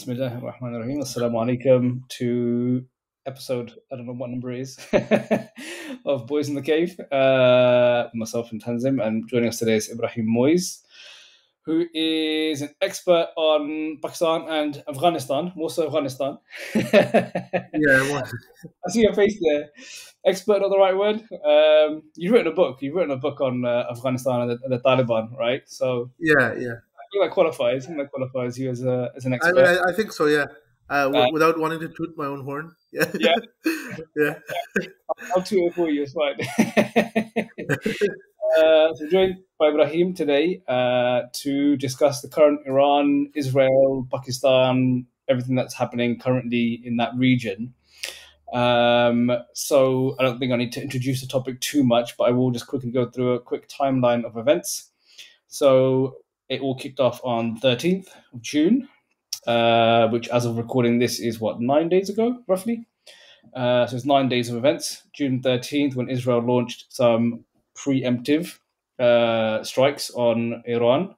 Bismillah ar-Rahman ar-Rahim. Assalamu alaikum to episode, I don't know what number it is, of Boys in the Cave. Myself and Tanzim, and joining us today is Ibrahim Moiz, who is an expert on Pakistan and Afghanistan, more so Afghanistan. Yeah, I see your face there. Expert, not the right word. You've written a book. You've written a book on Afghanistan and the Taliban, right? So yeah. I think that qualifies. I think that qualifies you as an I mean, expert. I think so. Yeah. Uh, Without wanting to toot my own horn. Yeah. yeah, Yeah. I'll toot it for you. It's fine. So joined by Ibrahim today to discuss the current Iran, Israel, Pakistan, everything that's happening currently in that region. So I don't think I need to introduce the topic too much, but I will just quickly go through a quick timeline of events. So it all kicked off on 13th of June, which as of recording this is 9 days ago, roughly. So it's 9 days of events. June 13th, when Israel launched some preemptive strikes on Iran,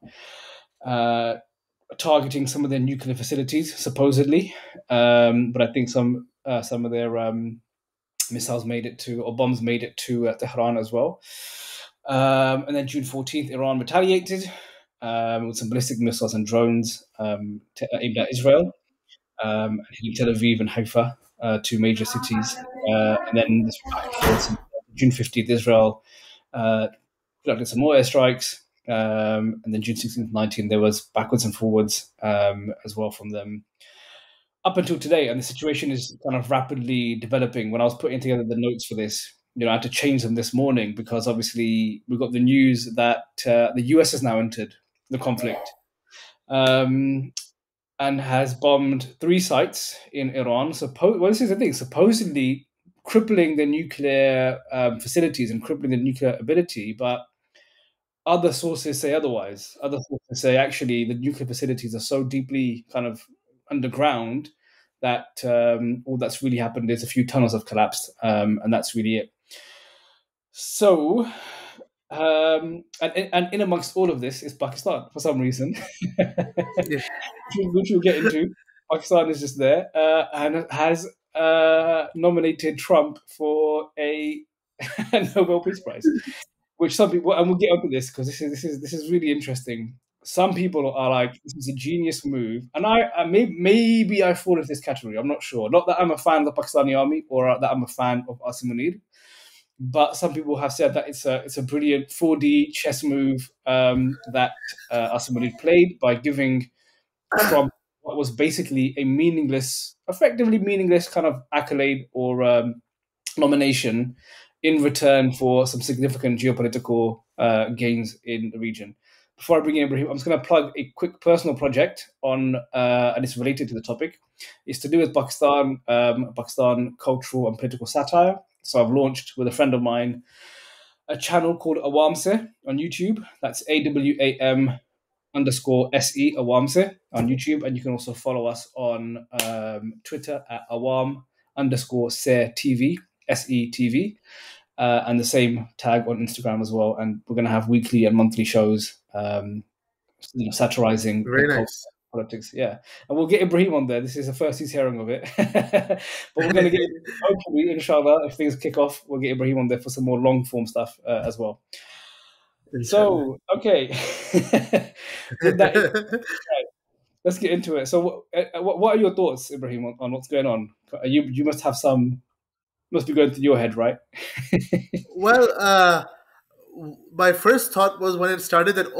targeting some of their nuclear facilities, supposedly. But I think some of their missiles made it to, or bombs made it to Tehran as well. And then June 14th, Iran retaliated with some ballistic missiles and drones aimed at Israel, hitting Tel Aviv and Haifa, two major cities. And then this back and forth. June 15th, Israel conducted some more airstrikes. And then June 16th, 19th, there was backwards and forwards as well from them up until today. And the situation is kind of rapidly developing. When I was putting together the notes for this, I had to change them this morning because obviously we got the news that the US has now entered the conflict and has bombed 3 sites in Iran. This is the thing, supposedly crippling the nuclear facilities and crippling the nuclear ability, but other sources say otherwise. Other sources say actually the nuclear facilities are so deeply kind of underground that all that's really happened is a few tunnels have collapsed, and that's really it. So, and in amongst all of this is Pakistan for some reason, Yeah. which we'll get into. Pakistan is just there and has nominated Trump for a Nobel Peace Prize, which some people, and we'll get onto this because this is really interesting. Some people are like, this is a genius move, and I maybe I fall into this category. I'm not sure. Not that I'm a fan of the Pakistani army or that I'm a fan of Asim Munir, but some people have said that it's a brilliant 4D chess move that Asim Munir played by giving Trump what was basically a effectively meaningless kind of accolade or nomination in return for some significant geopolitical gains in the region. Before I bring in Ibrahim, I'm just going to plug a quick personal project on, and it's related to the topic. It's to do with Pakistan cultural and political satire. So I've launched with a friend of mine a channel called Awamse on YouTube. That's AWAM_SE Awamse on YouTube, and you can also follow us on Twitter at awam_SE TV, and the same tag on Instagram as well. And we're going to have weekly and monthly shows, satirizing Very the nice. politics. Yeah, and we'll get Ibrahim on there. This is the first he's hearing of it, but we're going to get, hopefully, inshallah, if things kick off, we'll get Ibrahim on there for some more long form stuff as well. So, okay, with that, let's get into it. So, what are your thoughts, Ibrahim, on what's going on? You must have must be going through your head, right? Well, my first thought was when it started that,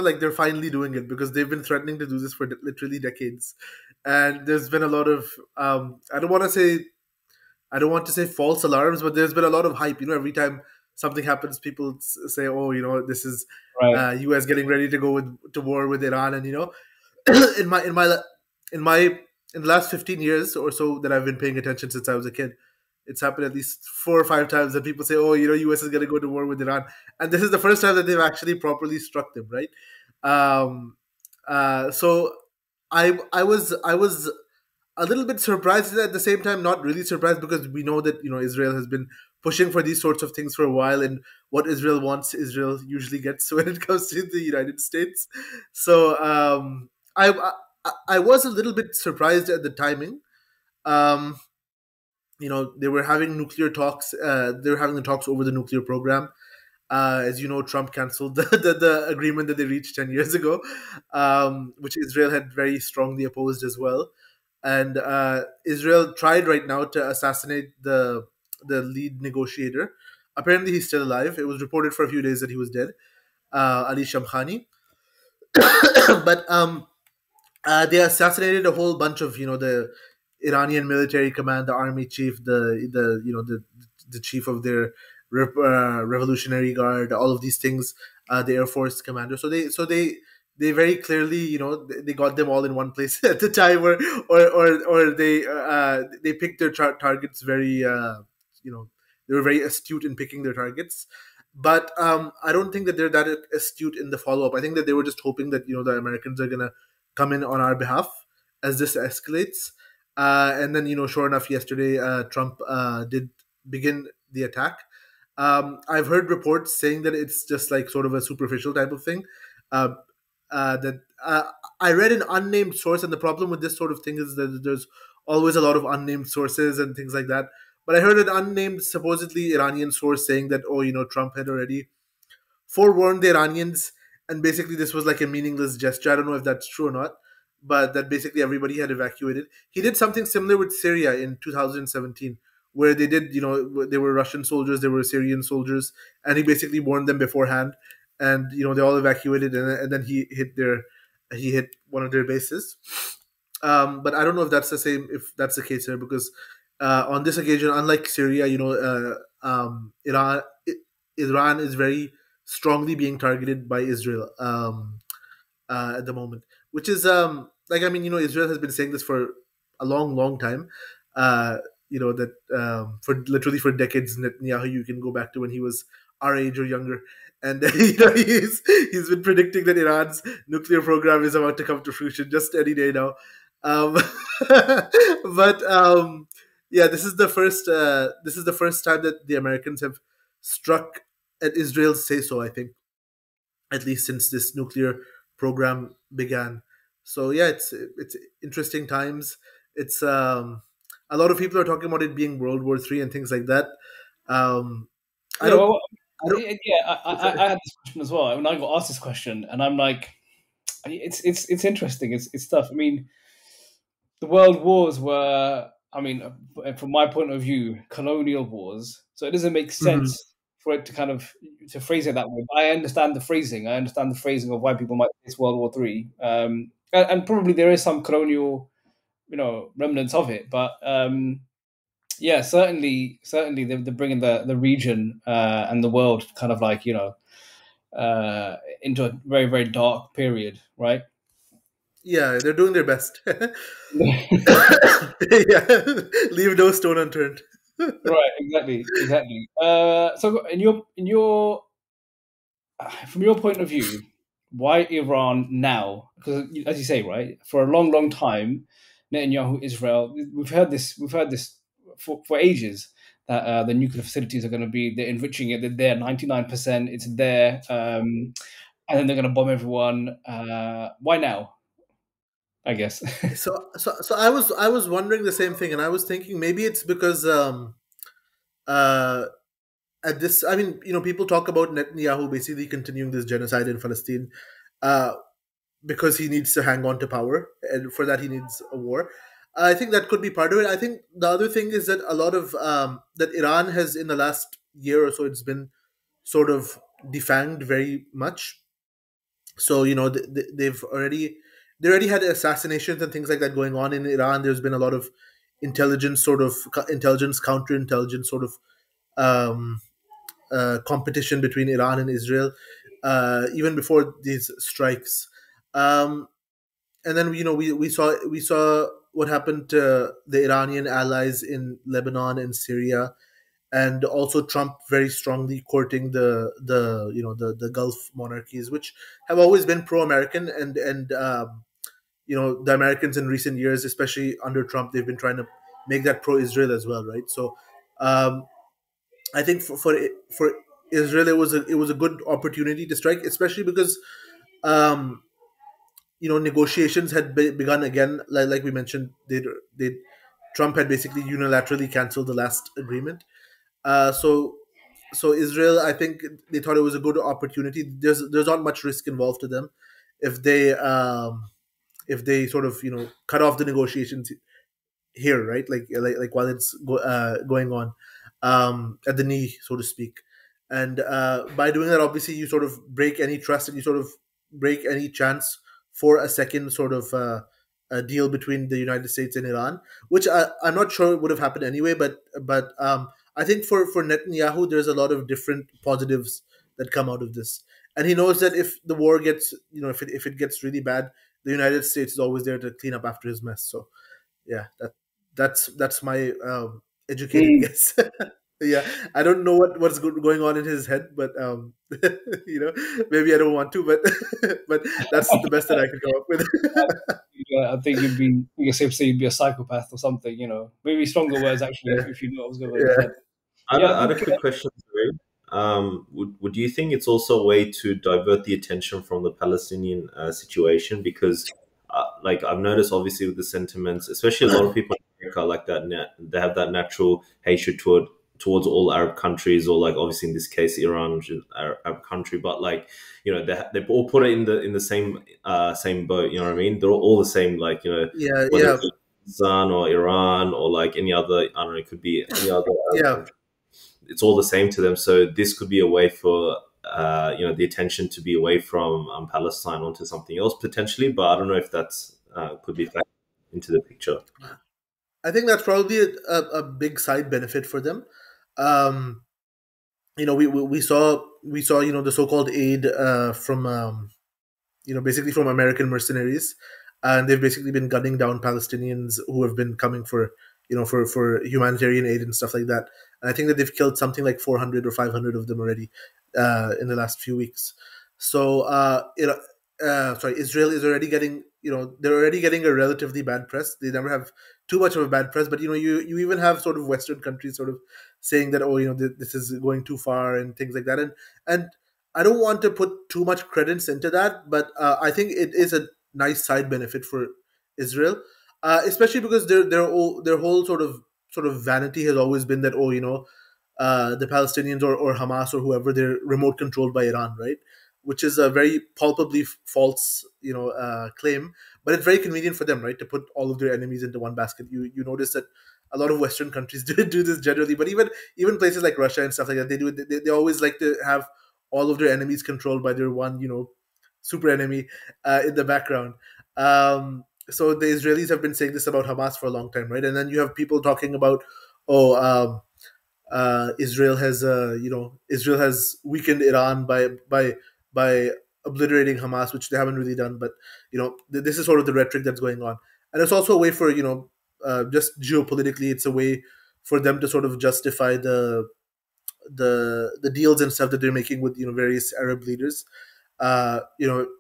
like they're finally doing it because they've been threatening to do this for literally decades. And there's been a lot of, I don't want to say false alarms, but there's been a lot of hype. Every time something happens, people say, this is Right. US getting ready to go to war with Iran. And, in the last 15 years or so that I've been paying attention since I was a kid, it's happened at least 4 or 5 times that people say, US is going to go to war with Iran. And this is the first time that they've actually properly struck them, right? So I was a little bit surprised, and at the same time not really surprised, because we know that Israel has been pushing for these sorts of things for a while, and what Israel wants, Israel usually gets when it comes to the United States. So I I was a little bit surprised at the timing. Um, they were having nuclear talks. They were having the talks over the nuclear program. As you know, Trump canceled the agreement that they reached 10 years ago, which Israel had very strongly opposed as well. And Israel tried right now to assassinate the lead negotiator. Apparently, he's still alive. It was reported for a few days that he was dead, Ali Shamkhani. But they assassinated a whole bunch of the Iranian military command, the army chief, the chief of their revolutionary guard, all of these things, the air force commander. So they very clearly they got them all in one place at the time, or they picked their targets very they were very astute in picking their targets. But I don't think that they're that astute in the follow up. I think that they were just hoping that the Americans are gonna come in on our behalf as this escalates. And then, sure enough, yesterday Trump did begin the attack. I've heard reports saying that it's just like sort of a superficial type of thing. Uh, that I read an unnamed source, and the problem with this sort of thing is that there's always a lot of unnamed sources and things like that. But I heard an unnamed, supposedly Iranian source saying that, Trump had already forewarned the Iranians, and basically this was like a meaningless gesture. I don't know if that's true or not, but that basically everybody had evacuated. He did something similar with Syria in 2017, where they did, they were Russian soldiers, they were Syrian soldiers, and he basically warned them beforehand, and they all evacuated, and then he hit one of their bases. But I don't know if that's the same, if that's the case here, because on this occasion, unlike Syria, Iran is very strongly being targeted by Israel at the moment, which is like, I mean, Israel has been saying this for a long, long time. That for decades, Netanyahu, you can go back to when he was our age or younger, and he's been predicting that Iran's nuclear program is about to come to fruition just any day now. Um, but yeah, this is the first time that the Americans have struck at Israel's say so. I think, at least since this nuclear program began. So yeah, it's interesting times. It's a lot of people are talking about it being World War III and things like that. Um, I Yeah, don't, well, I don't. yeah, Sorry. I had this question as well. When I got asked this question, and I'm like, it's interesting. It's tough. I mean, the world wars were, I mean, from my point of view, colonial wars. So it doesn't make Mhm. sense for it to kind of to phrase it that way. But I understand the phrasing. I understand the phrasing of why people might say it's World War Three. And probably there is some colonial, remnants of it. But yeah, certainly they're bringing the region and the world kind of like into a very very dark period, right? Yeah, they're doing their best. Right, Yeah, leave no stone unturned. exactly, exactly. So in your from your point of view, why Iran now? Because as you say, right, for a long, long time, Netanyahu, Israel, we've heard this for ages that the nuclear facilities are going to be they're enriching it. They're there 99%. It's there, and then they're going to bomb everyone. Why now? I guess. So I was wondering the same thing, and I was thinking maybe it's because uh at this, I mean, people talk about Netanyahu basically continuing this genocide in Palestine, uh because he needs to hang on to power, and for that he needs a war. I think that could be part of it. I think the other thing is that a lot of that Iran has, in the last year or so, it's been sort of defanged very much. So they already had assassinations and things like that going on in Iran. There's been a lot of intelligence, counterintelligence sort of um, competition between Iran and Israel, even before these strikes. Um, and then we saw what happened to the Iranian allies in Lebanon and Syria, and also Trump very strongly courting the Gulf monarchies, which have always been pro-American, and the Americans in recent years, especially under Trump, they've been trying to make that pro-Israel as well, right? So um, I think for Israel, it was a good opportunity to strike, especially because um, negotiations had begun again. Like we mentioned, they Trump had basically unilaterally canceled the last agreement. So Israel, I think they thought it was a good opportunity. There's not much risk involved to them if they sort of cut off the negotiations here, right? Like while it's going on at the knee, so to speak. And by doing that, obviously, you sort of break any trust, and you sort of break any chance for a second sort of a deal between the United States and Iran, which I'm not sure would have happened anyway. But I think for Netanyahu, there's a lot of different positives that come out of this, and he knows that if the war gets, if it gets really bad, the United States is always there to clean up after his mess. So yeah, that's my educated Mm. guess. Yeah, I don't know what's going on in his head, but maybe I don't want to, but but that's the best that I can come up with. Yeah, I think you safe to say you'd be a psychopath or something, maybe stronger words actually Yeah, if you know what was going on in his yeah, head. Yeah, I I had think a quick question, Ray. Would you think it's also a way to divert the attention from the Palestinian situation? Because, like, I've noticed, obviously, with the sentiments, especially a lot of people in America, like that, they have that natural hatred towards all Arab countries, or like, obviously, in this case, Iran, which is an Arab country. But like, they all put it in the same boat. You know what I mean? They're all the same. Like, yeah, whether yeah, it's Pakistan or Iran or like any other, I don't know, it could be any other Arab yeah. country, it's all the same to them. So this could be a way for the attention to be away from Palestine onto something else potentially. But I don't know if that's could be factored into the picture. I think that's probably a big side benefit for them. Um, we saw the so-called aid from basically from American mercenaries, and they've basically been gunning down Palestinians who have been coming for for humanitarian aid and stuff like that. And I think that they've killed something like 400 or 500 of them already in the last few weeks. So sorry, Israel is already getting they're already getting a relatively bad press. They never have too much of a bad press, but you even have sort of Western countries sort of saying that, oh, this is going too far and things like that. And I don't want to put too much credence into that, but I think it is a nice side benefit for Israel, especially because their whole sort of vanity has always been that, oh, the Palestinians or Hamas or whoever, they're remote controlled by Iran, right? Which is a very palpably false claim, but it's very convenient for them, right, to put all of their enemies into one basket. You notice that a lot of Western countries do this generally, but even places like Russia and stuff like that, they always like to have all of their enemies controlled by their one super enemy in the background. So the Israelis have been saying this about Hamas for a long time, right? And then you have people talking about, oh, Israel has weakened Iran by obliterating Hamas, which they haven't really done. But this is sort of the rhetoric that's going on, and it's also a way for just geopolitically, it's a way for them to sort of justify the deals and stuff that they're making with various Arab leaders.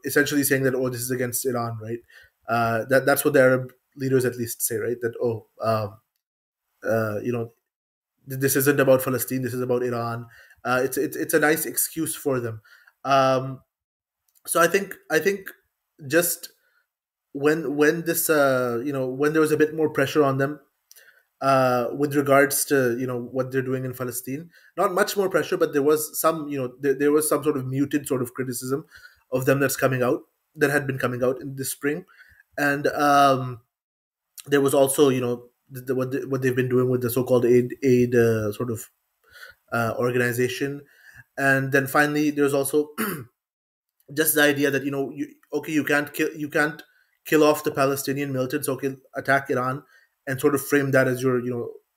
Essentially saying that, oh, this is against Iran, right? That's what the Arab leaders at least say, right? That, oh, this isn't about Palestine. This is about Iran. It's a nice excuse for them. Um, so I think just when this when there was a bit more pressure on them with regards to what they're doing in Palestine. Not much more pressure, but there was some there was some sort of muted sort of criticism of them that had been coming out in this spring, and there was also what they've been doing with the so-called aid sort of organization, and then finally there's also just the idea that okay, you can't kill off the Palestinian militants, okay, attack Iran and sort of frame that as your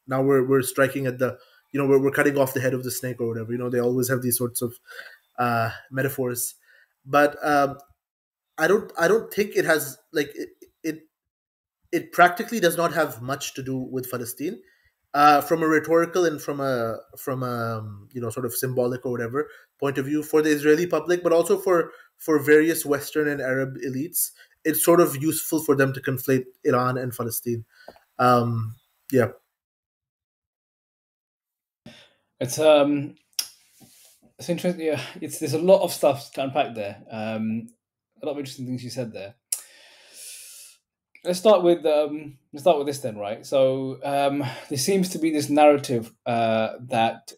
now we're striking at the we're cutting off the head of the snake or whatever. They always have these sorts of metaphors, but I don't think it has like it it practically does not have much to do with Palestine. From a rhetorical and from a sort of symbolic or whatever point of view for the Israeli public, but also for various Western and Arab elites, it's sort of useful for them to conflate Iran and Palestine. Yeah, It's it's interesting. Yeah, there's a lot of stuff to unpack there. A lot of interesting things you said there. let's start with this then, right? So there seems to be this narrative that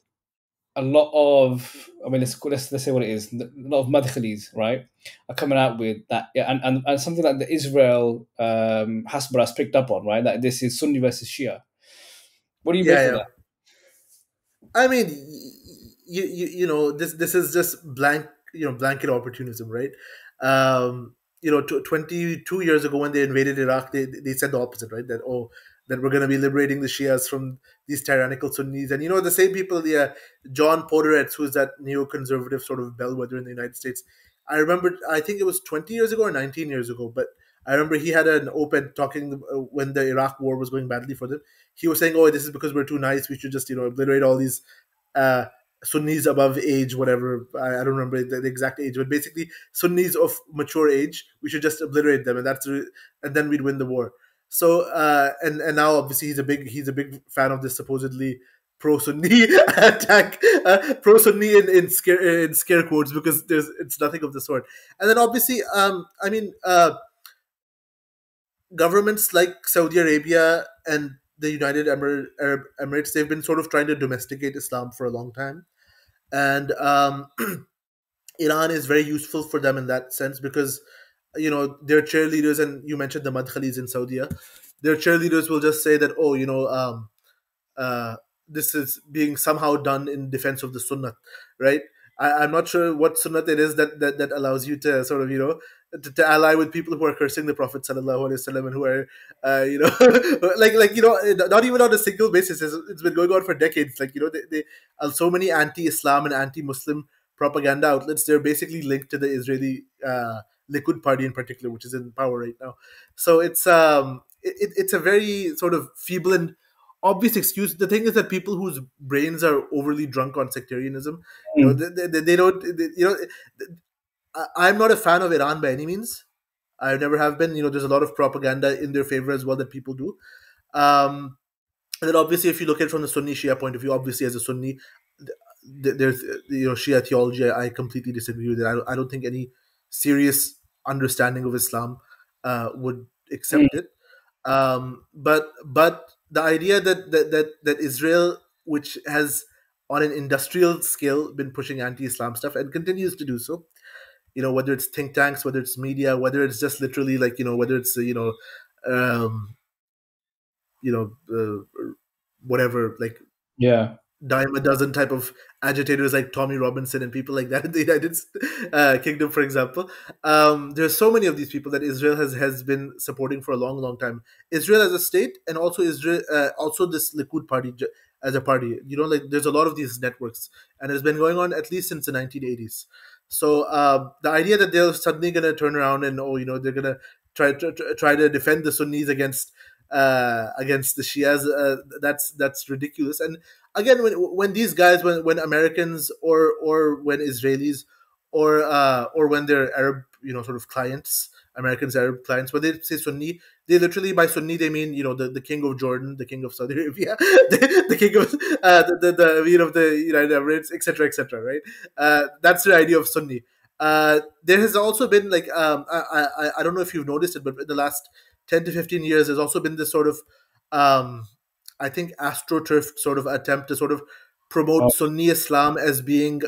a lot of, I mean, let's say what it is. A lot of madkhalis, right, are coming out with that, yeah, and something like the Israel Hasbara has picked up on, right? That this is Sunni versus Shia. What do you Yeah, make of yeah. that? I mean, you know, this is just blanket opportunism, right? You know, 22 years ago when they invaded Iraq, they said the opposite, right? That, oh, that we're going to be liberating the Shias from these tyrannical Sunnis, and you know, the same people, yeah, John Podhoretz, who's that neoconservative sort of bellwether in the United States. I remember, I think it was 20 years ago or 19 years ago, but I remember he had an op-ed talking when the Iraq war was going badly for them. He was saying, "Oh, this is because we're too nice. We should just, obliterate all these uh, Sunnis above age, whatever. I don't remember the exact age, but basically Sunnis of mature age. We should just obliterate them, and and then we'd win the war." So and now obviously he's a big fan of this supposedly pro Sunni attack, pro Sunni in scare quotes, because it's nothing of the sort. And then obviously, I mean, governments like Saudi Arabia and the United Arab Emirates, they've been sort of trying to domesticate Islam for a long time. And Iran is very useful for them in that sense, because, their cheerleaders, and you mentioned the Madkhalis in Saudi, their cheerleaders will just say that, oh, uh, this is being somehow done in defense of the Sunnah, right? I'm not sure what Sunnah it is that allows you to sort of, to ally with people who are cursing the Prophet sallallahu alaihi wasallam, and who are, not even on a single basis. It's been going on for decades. Like, they so many anti-Islam and anti-Muslim propaganda outlets. They're basically linked to the Israeli Likud party in particular, which is in power right now. So it's a very sort of feeble and obvious excuse. The thing is that people whose brains are overly drunk on sectarianism, Mm. they don't, I'm not a fan of Iran by any means. I never have been. There's a lot of propaganda in their favor as well that people do. Um, and then obviously, if you look at it from the Sunni Shia point of view, obviously as a Sunni, there's Shia theology. I completely disagree with it. I don't think any serious understanding of Islam would Mm. accept it. But the idea that Israel, which has on an industrial scale been pushing anti-Islam stuff and continues to do so, whether it's think tanks, whether it's media, whether it's just literally, like, whether it's um, whatever, like Yeah. dime a dozen type of agitators like Tommy Robinson and people like that in the United Kingdom, for example. There's so many of these people that Israel has been supporting for a long, long time. Israel as a state, and also Israel, also this Likud party as a party. Like, there's a lot of these networks, and it's been going on at least since the 1980s. So the idea that they're suddenly going to turn around and, oh, they're going to try to defend the Sunnis against the Shias, that's ridiculous. And again, when these guys, when Americans, or when Israelis, or when they're Arab, sort of clients, Americans, Arab clients, when they say Sunni, they literally, by Sunni, they mean, the king of Jordan, the king of Saudi Arabia, the king of the United Emirates, etc., right? That's the idea of Sunni. There has also been, like, I don't know if you've noticed it, but in the last 10 to 15 years, there's also been this sort of, I think, astroturf sort of attempt to sort of promote Oh, Sunni Islam as being,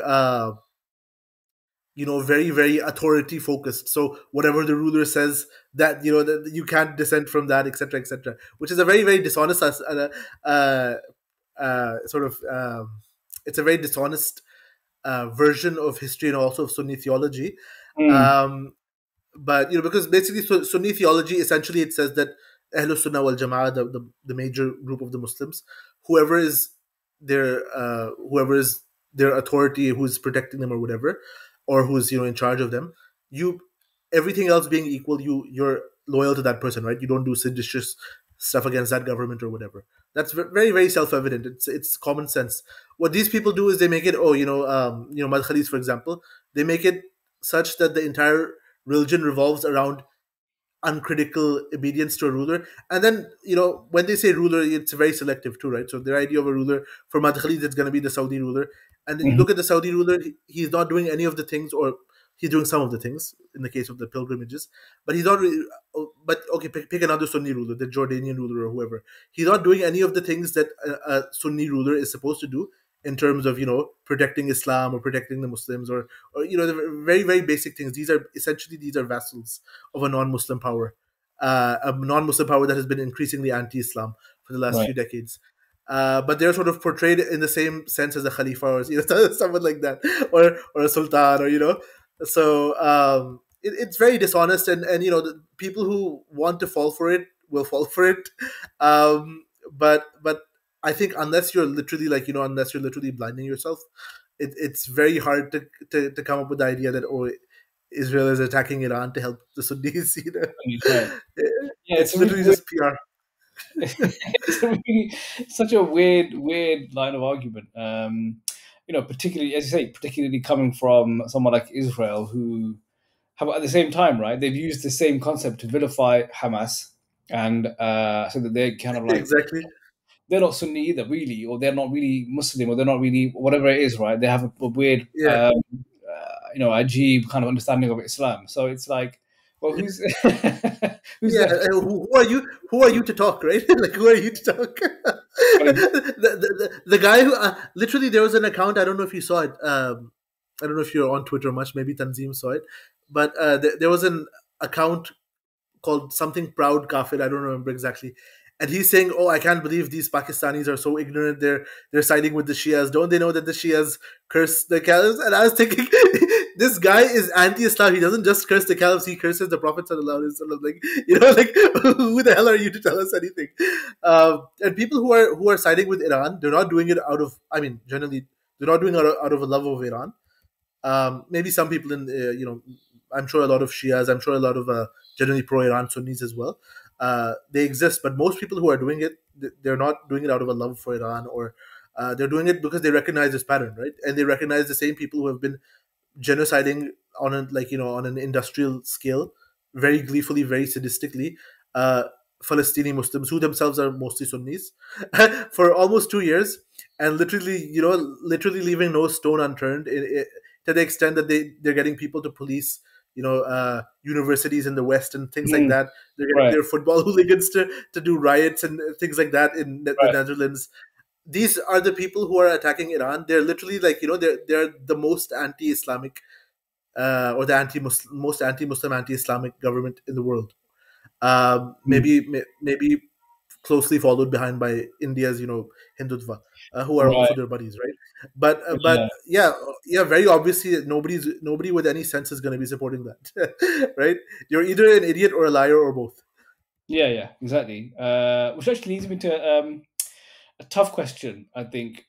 very, very authority focused. So whatever the ruler says, that, that you can't dissent from that, etc., which is a very, very dishonest, sort of, it's a very dishonest version of history and also of Sunni theology. mm. Um, but because basically, Sunni theology, essentially, it says that Ahlus Sunnah wal Jama'ah, the major group of the Muslims, whoever is their authority, who's protecting them or whatever, or who's in charge of them, you everything else being equal, you're loyal to that person, right? You don't do seditious stuff against that government or whatever. That's very, very self-evident. It's common sense. What these people do is they make it, Madkhalis, for example, they make it such that the entire religion revolves around uncritical obedience to a ruler. And then, when they say ruler, it's very selective too, right? So their idea of a ruler for Madkhalis, it's going to be the Saudi ruler. And then you Mhm. look at the Saudi ruler, he's not doing any of the things, or He's doing some of the things in the case of the pilgrimages, but he's not really. But okay, pick another Sunni ruler, the Jordanian ruler or whoever. He's not doing any of the things that a Sunni ruler is supposed to do in terms of protecting Islam or protecting the Muslims or the very very basic things. These are essentially vassals of a non-Muslim power, a non-Muslim power that has been increasingly anti-Islam for the last Right. few decades. But they're sort of portrayed in the same sense as a Khalifa or someone like that, or a Sultan, or. So it's very dishonest, and the people who want to fall for it will fall for it. But I think unless you're literally blinding yourself, it's very hard to come up with the idea that Israel is attacking Iran to help the Sunnis. Right. Yeah, It's literally just PR. It's such a weird line of argument. Particularly, as you say, particularly coming from someone like Israel, who have at the same time, right? They've used the same concept to vilify Hamas, and so that they're kind of like Exactly. they're not Sunni either, really, or they're not really Muslim, or they're not really whatever it is, right? They have a weird, Yeah. ajib kind of understanding of Islam. So it's like, well, who's who's Yeah, left? who are you? Who are you to talk, right? Like, who are you to talk? The guy who literally, there was an account. I don't know if you saw it. I don't know if you're on Twitter much. Maybe Tanzim saw it, but there was an account called something Proud Kafir. I don't remember exactly. And he's saying, "Oh, I can't believe these Pakistanis are so ignorant. They're siding with the Shias. Don't they know that the Shias curse the caliphs?" And I was thinking, this guy is anti-Islam. He doesn't just curse the caliphs; he curses the Prophet sallallahu alaihi wasallam. Like who the hell are you to tell us anything? And people who are siding with Iran, they're not doing it out of. I mean, generally, they're not doing it out of a love of Iran. Maybe some people I'm sure a lot of Shias, I'm sure a lot of generally pro-Iran Sunnis as well. They exist, but most people who are doing it, they're not doing it out of a love for Iran, or they're doing it because they recognize this pattern, right? And they recognize the same people who have been genociding on on an industrial scale, very gleefully, very sadistically, Palestinian Muslims who themselves are mostly Sunnis for almost 2 years, and literally leaving no stone unturned to the extent that they're getting people to police universities in the West and things like that. They're getting Right. their football hooligans to do riots and things like that in the Right. Netherlands. These are the people who are attacking Iran. They're literally they're the most anti-Islamic or the most anti-Muslim, anti-Islamic government in the world. Maybe closely followed behind by India's Hindutva, who are also Right. their buddies, right? But Yeah. very obviously nobody with any sense is going to be supporting that, right? You're either an idiot or a liar or both. Yeah, exactly. Which actually leads me to a tough question, I think,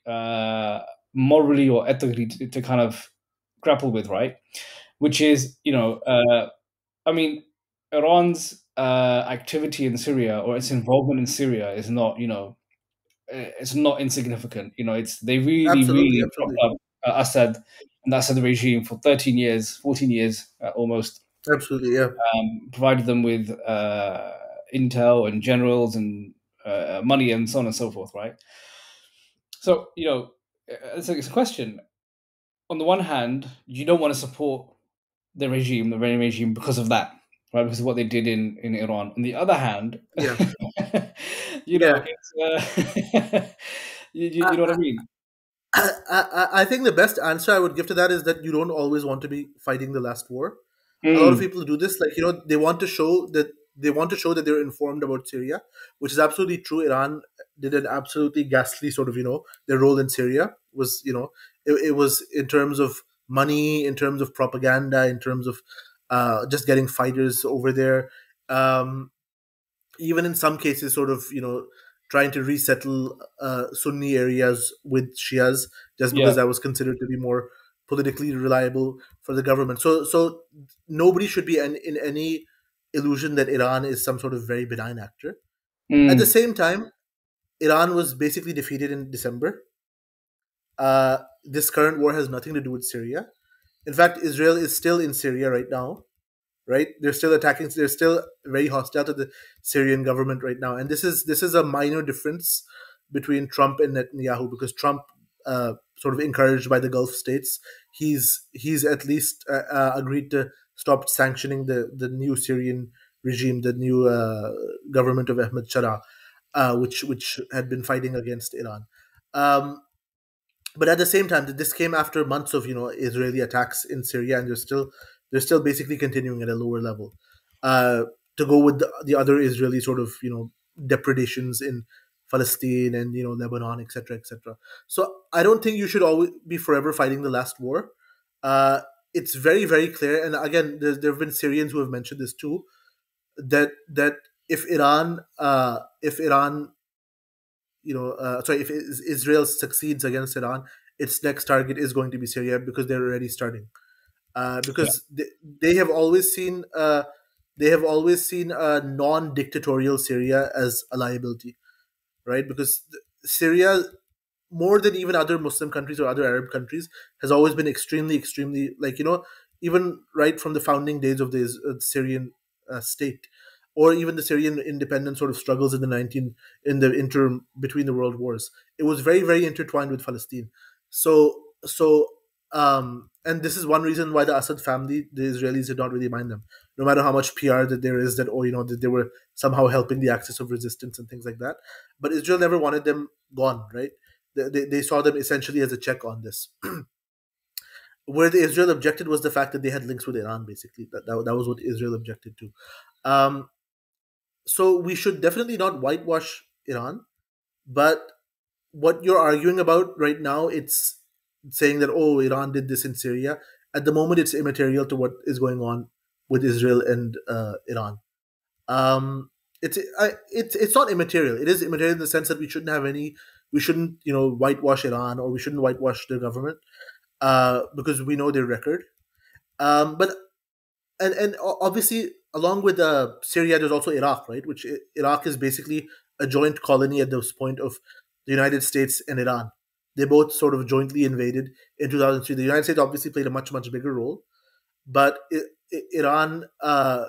morally or ethically to kind of grapple with, right? Which is, I mean, Iran's activity in Syria or its involvement in Syria is not, it's not insignificant. They Absolutely, really propped absolutely, up Assad and the Assad regime for 13 years, 14 years almost. absolutely, yeah. Provided them with intel and generals and money and so on and so forth, right? So, it's a question. On the one hand, you don't want to support the Iranian regime, because of that, right? Because of what they did in Iran. On the other hand, Yeah. it's you know what I mean? I think the best answer I would give to that is that you don't always want to be fighting the last war. A lot of people do this, they want to show that they're informed about Syria, which is absolutely true. Iran did an absolutely ghastly sort of their role in Syria was it was in terms of money, in terms of propaganda, in terms of just getting fighters over there. Even in some cases, sort of trying to resettle Sunni areas with Shias, just Yeah. because that was considered to be more politically reliable for the government. So nobody should be in any illusion that Iran is some sort of very benign actor. At the same time, Iran was basically defeated in December. This current war has nothing to do with Syria. In fact, Israel is still in Syria right now. Right, they're still attacking. They're still very hostile to the Syrian government right now, and this is a minor difference between Trump and Netanyahu, because Trump sort of encouraged by the Gulf states. He's at least agreed to stop sanctioning the new Syrian regime, the new government of Ahmed Shara, which had been fighting against Iran. Um, but at the same time, this came after months of Israeli attacks in Syria, and they're still basically continuing at a lower level. Uh, to go with the other Israeli sort of depredations in Palestine and Lebanon, etc., etc. So I don't think you should always be forever fighting the last war. Uh, it's very very clear, and again, there have been Syrians who have mentioned this too, that if Iran sorry, if Israel succeeds against Iran, its next target is going to be Syria, because they're already starting. Yeah. Because they have always seen a non-dictatorial Syria as a liability, right? Because Syria, more than even other Muslim countries or other Arab countries, has always been extremely, extremely, even right from the founding days of the Syrian state, or even the Syrian independence sort of struggles in the interim between the world wars. It was very, very intertwined with Palestine. And this is one reason why the Assad family, the Israelis, did not really mind them, no matter how much PR that there is, that that they were somehow helping the axis of resistance and things like that. But Israel never wanted them gone, right? They saw them essentially as a check on this. Where the Israel objected was the fact that they had links with Iran. Basically, that was what Israel objected to. Um, so we should definitely not whitewash Iran, but what you're arguing about right now, it's saying that, oh, Iran did this in Syria. At the moment, it's immaterial to what is going on with Israel and Iran. It's not immaterial. It is immaterial in the sense that we shouldn't whitewash Iran, or we shouldn't whitewash their government, because we know their record. But and obviously, along with Syria, there's also Iraq, right? Which Iraq is basically a joint colony at this point of the United States and Iran. They both sort of jointly invaded in 2003. The United States obviously played a much, much bigger role, but Iran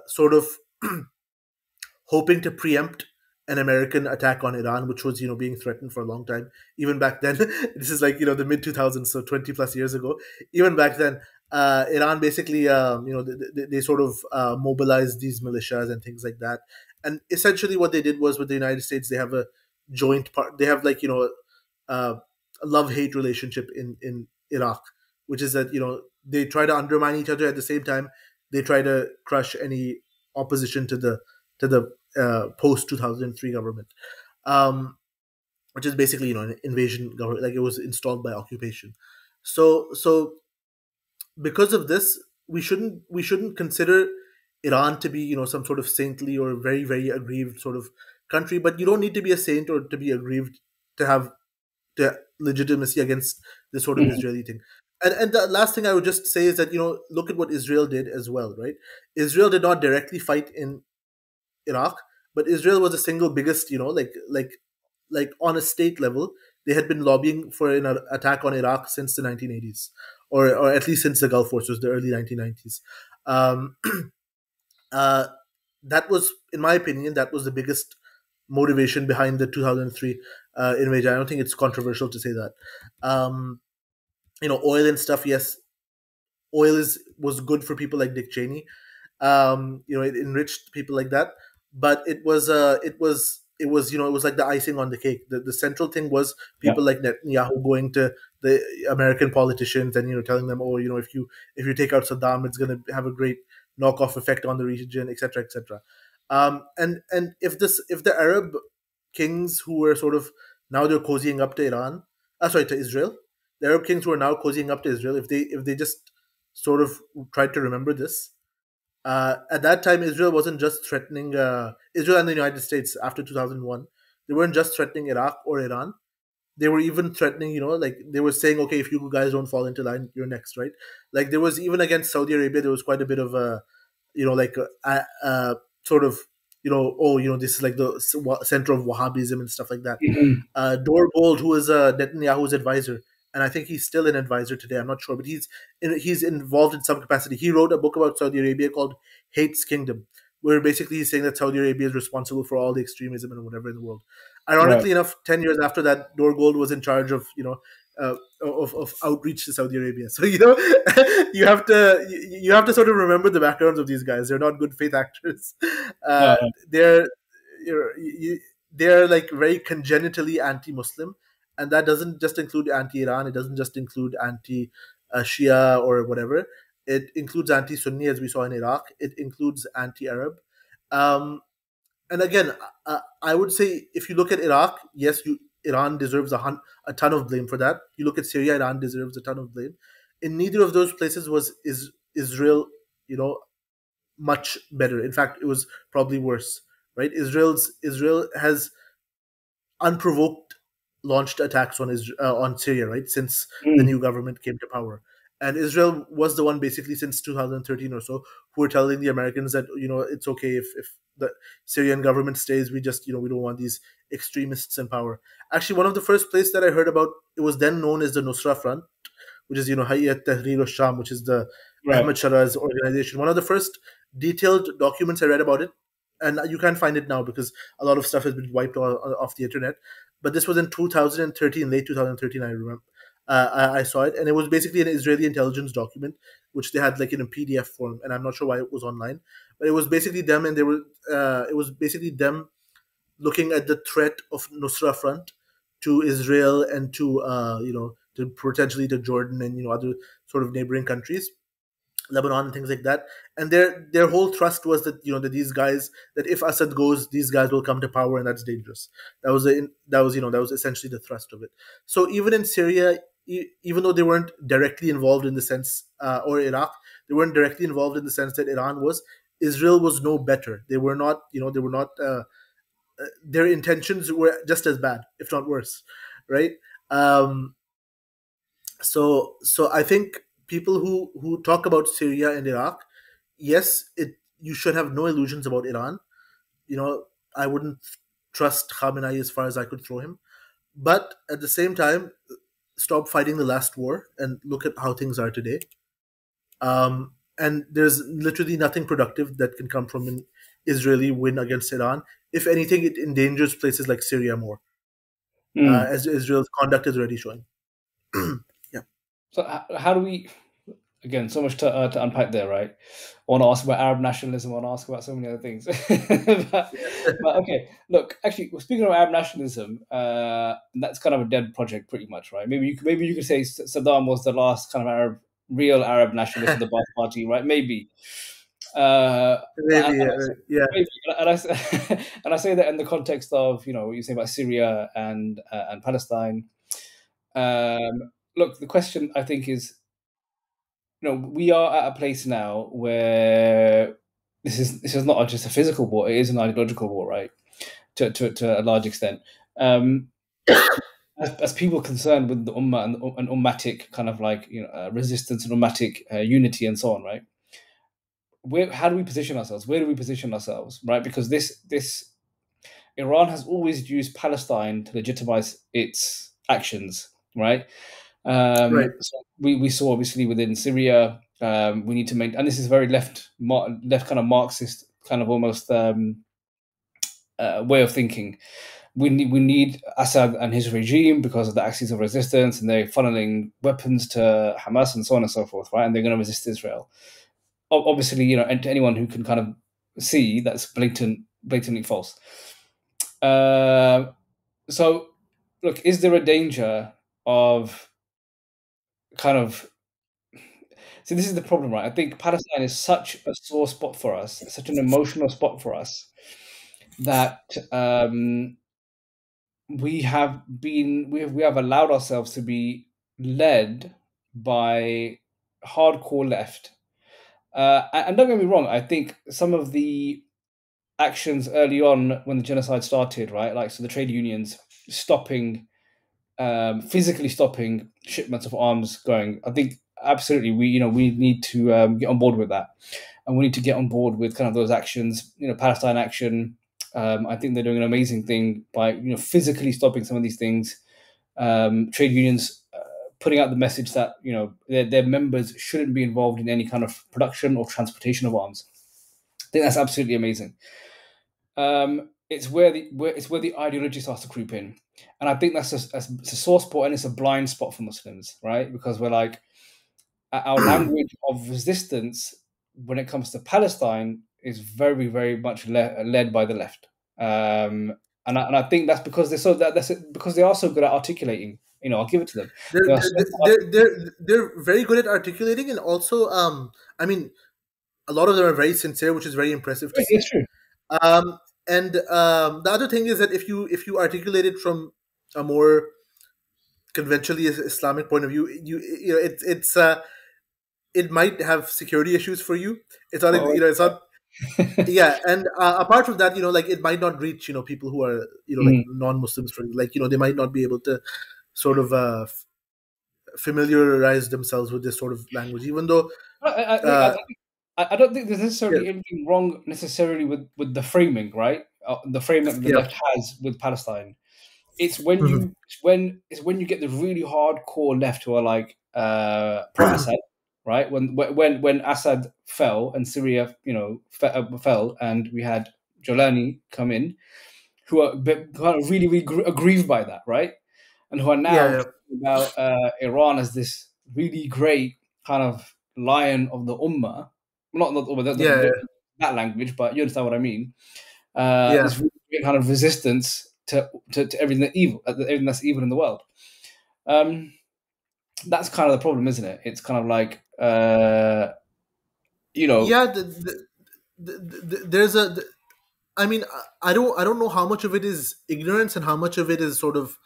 sort of hoping to preempt an American attack on Iran, which was being threatened for a long time. Even back then, this is like the mid 2000s, so 20 plus years ago. Even back then, Iran basically they sort of mobilized these militias and things like that. And essentially, what they did was, with the United States, they have a joint part. They have a love-hate relationship in Iraq, which is that they try to undermine each other. At the same time, they try to crush any opposition to the post 2003 government, which is basically an invasion government, like it was installed by occupation. So because of this, we shouldn't consider Iran to be some sort of saintly or very, very aggrieved sort of country. But you don't need to be a saint or to be aggrieved to have the legitimacy against this sort of Israeli thing. And the last thing I would just say is that look at what Israel did as well, right? Israel did not directly fight in Iraq, but Israel was the single biggest, like on a state level, they had been lobbying for an attack on Iraq since the 1980s, or at least since the Gulf War, so the early 1990s. Um, that was, in my opinion, that was the biggest motivation behind the 2003 invasion. I don't think it's controversial to say that. Oil and stuff, yes, oil was good for people like Dick Cheney. It enriched people like that, but it was like the icing on the cake. The central thing was people like Netanyahu going to the American politicians and telling them, oh, if you take out Saddam, it's going to have a great knockoff effect on the region, etc., etc. And if the Arab kings who were sort of, now they're cozying up to to Israel, the Arab kings who are now cozying up to Israel, if they just sort of tried to remember this, at that time, Israel wasn't just threatening Israel and the United States after 2001. They weren't just threatening Iraq or Iran. They were even threatening, like they were saying, okay, if you guys don't fall into line, you're next, right? Like there was, even against Saudi Arabia, there was quite a bit of sort of, this is like the center of Wahhabism and stuff like that. Dor Gold, who is Netanyahu's advisor, and I think he's still an advisor today. I'm not sure, but he's involved in some capacity. He wrote a book about Saudi Arabia called Hate's Kingdom, where basically he's saying that Saudi Arabia is responsible for all the extremism and whatever in the world. Ironically enough, 10 years after that, Dor Gold was in charge of of outreach to Saudi Arabia. So you have to sort of remember the backgrounds of these guys. They're not good faith actors. No, They're they're like very congenitally anti-Muslim, and that doesn't just include anti-Iran. It doesn't just include anti-Shia or whatever. It includes anti-Sunni, as we saw in Iraq. It includes anti-Arab. Um, and again, I would say if you look at Iraq, yes, Iran deserves a ton of blame for that. You look at Syria, Iran deserves a ton of blame. In neither of those places is Israel, much better. In fact, it was probably worse. Right? Israel has unprovoked launched attacks on Syria, right, since the new government came to power. And Israel was the one basically since 2013 or so who were telling the Americans that it's okay if the Syrian government stays. We just we don't want these extremists in power. Actually, one of the first places that I heard about, it was then known as the Nusra Front, which is Hayat Tahrir al-Sham, which is the Ahmed Shara's organization. One of the first detailed documents I read about it, and you can't find it now because a lot of stuff has been wiped off the internet. But this was in 2013, late 2013, I remember. I saw it, and it was basically an Israeli intelligence document, which they had like in a PDF form, and I'm not sure why it was online. But it was basically them, and it was basically them looking at the threat of Nusra Front to Israel and to potentially to Jordan and other sort of neighboring countries, Lebanon and things like that. And their whole thrust was that that these guys, that if Assad goes, these guys will come to power, and that's dangerous. That was essentially the thrust of it. So even in Syria, even though they weren't directly involved in the sense, or Iraq, they weren't directly involved in the sense that Iran was. Israel was no better. They were not. They were not. Their intentions were just as bad, if not worse, right? So I think people who talk about Syria and Iraq, yes, you should have no illusions about Iran. I wouldn't trust Khamenei as far as I could throw him, but at the same time, stop fighting the last war and look at how things are today. And there's literally nothing productive that can come from an Israeli win against Iran. If anything, it endangers places like Syria more, as Israel's conduct is already showing. Yeah. So how do we? Again, so much to unpack there, right? I want to ask about Arab nationalism. I want to ask about so many other things. but okay, look. Actually, speaking of Arab nationalism, that's kind of a dead project, pretty much, right? Maybe you could say Saddam was the last kind of real Arab nationalist of the Ba'ath Party, right? Maybe. Maybe, yeah. Maybe. And I say that in the context of what you say about Syria and Palestine. Look, the question I think is, we are at a place now where this is not just a physical war; it is an ideological war, right? To a large extent. As people concerned with the Ummah and Ummatic kind of like resistance and Ummatic unity and so on, right? How do we position ourselves? Where do we position ourselves, right? Because this Iran has always used Palestine to legitimize its actions, right? Right. So we saw obviously within Syria, we need to make, and this is very left kind of Marxist kind of almost way of thinking. We need Assad and his regime because of the axis of resistance, and they're funneling weapons to Hamas and so on and so forth, right? And they're going to resist Israel. Obviously, and to anyone who can kind of see that's blatantly false. So, look, is there a danger of kind of? See, this is the problem, right? I think Palestine is such a sore spot for us, such an emotional spot for us, that we have allowed ourselves to be led by hardcore left. And don't get me wrong, I think some of the actions early on when the genocide started, right, like so the trade unions stopping, physically stopping shipments of arms going, I think absolutely we need to get on board with that, and we need to get on board with kind of those actions. Palestine Action, I think they're doing an amazing thing by physically stopping some of these things. Trade unions putting out the message that their members shouldn't be involved in any kind of production or transportation of arms. I think that's absolutely amazing. It's where the ideology starts to creep in. And I think that's it's a sore spot and it's a blind spot for Muslims, right? Because we're like, our language of resistance when it comes to Palestine is very, very much led by the left. And I think that's because that's because they are so good at articulating. I'll give it to them. They're They are so they're they're very good at articulating, and also, I mean, a lot of them are very sincere, which is very impressive to see. it's true. And the other thing is that if you articulate it from a more conventionally Islamic point of view, it might have security issues for you. It's not, Oh, it's not. Yeah, and apart from that, like, it might not reach people who are like mhm. non-Muslims, for like, they might not be able to sort of familiarize themselves with this sort of language, even though uh, I don't think there's yeah, necessarily anything wrong necessarily with the framing, right? The framing that the yeah, left has with Palestine. It's when mhm. you get the really hardcore left who are like pro Assad, right? When Assad fell and Syria, fell, and we had Jolani come in, who are kind of really, really aggrieved by that, right? And who are Yeah, now yeah, talking about Iran as this really great kind of lion of the Ummah. Not the Ummah, yeah, yeah, that language, but you understand what I mean. yeah. This really great kind of resistance to everything that evil, everything that's evil in the world. Um, that's kind of the problem, isn't it? It's kind of like you know, Yeah, there's I mean, I don't know how much of it is ignorance and how much of it is sort of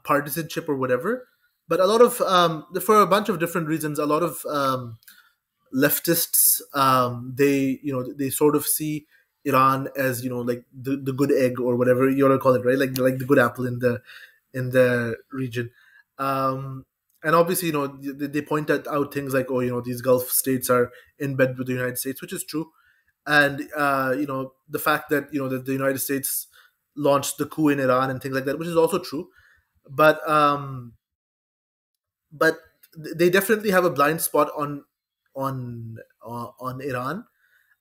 partisanship or whatever. But a lot of for a bunch of different reasons, a lot of leftists, they sort of see Iran as, like the good egg or whatever you want to call it, right? Like the good apple in the region. Um, and obviously, they point out things like, oh, these Gulf states are in bed with the United States, which is true. And the fact that that the United States launched the coup in Iran and things like that, which is also true. But but they definitely have a blind spot on Iran.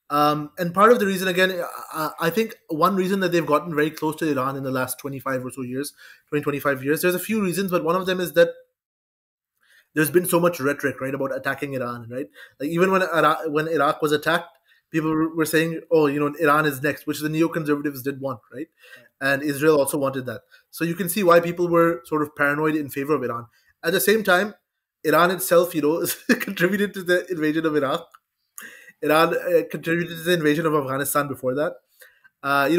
And part of the reason, again, I think one reason that they've gotten very close to Iran in the last 25 or so years, 25 years, there's a few reasons, but one of them is that there's been so much rhetoric, right, about attacking Iran, right? Like, even when Iraq was attacked, people were saying, oh, Iran is next, which the neoconservatives did want, right? And Israel also wanted that. So you can see why people were sort of paranoid in favor of Iran. At the same time, Iran itself, contributed to the invasion of Iraq. Iran contributed to the invasion of Afghanistan before that.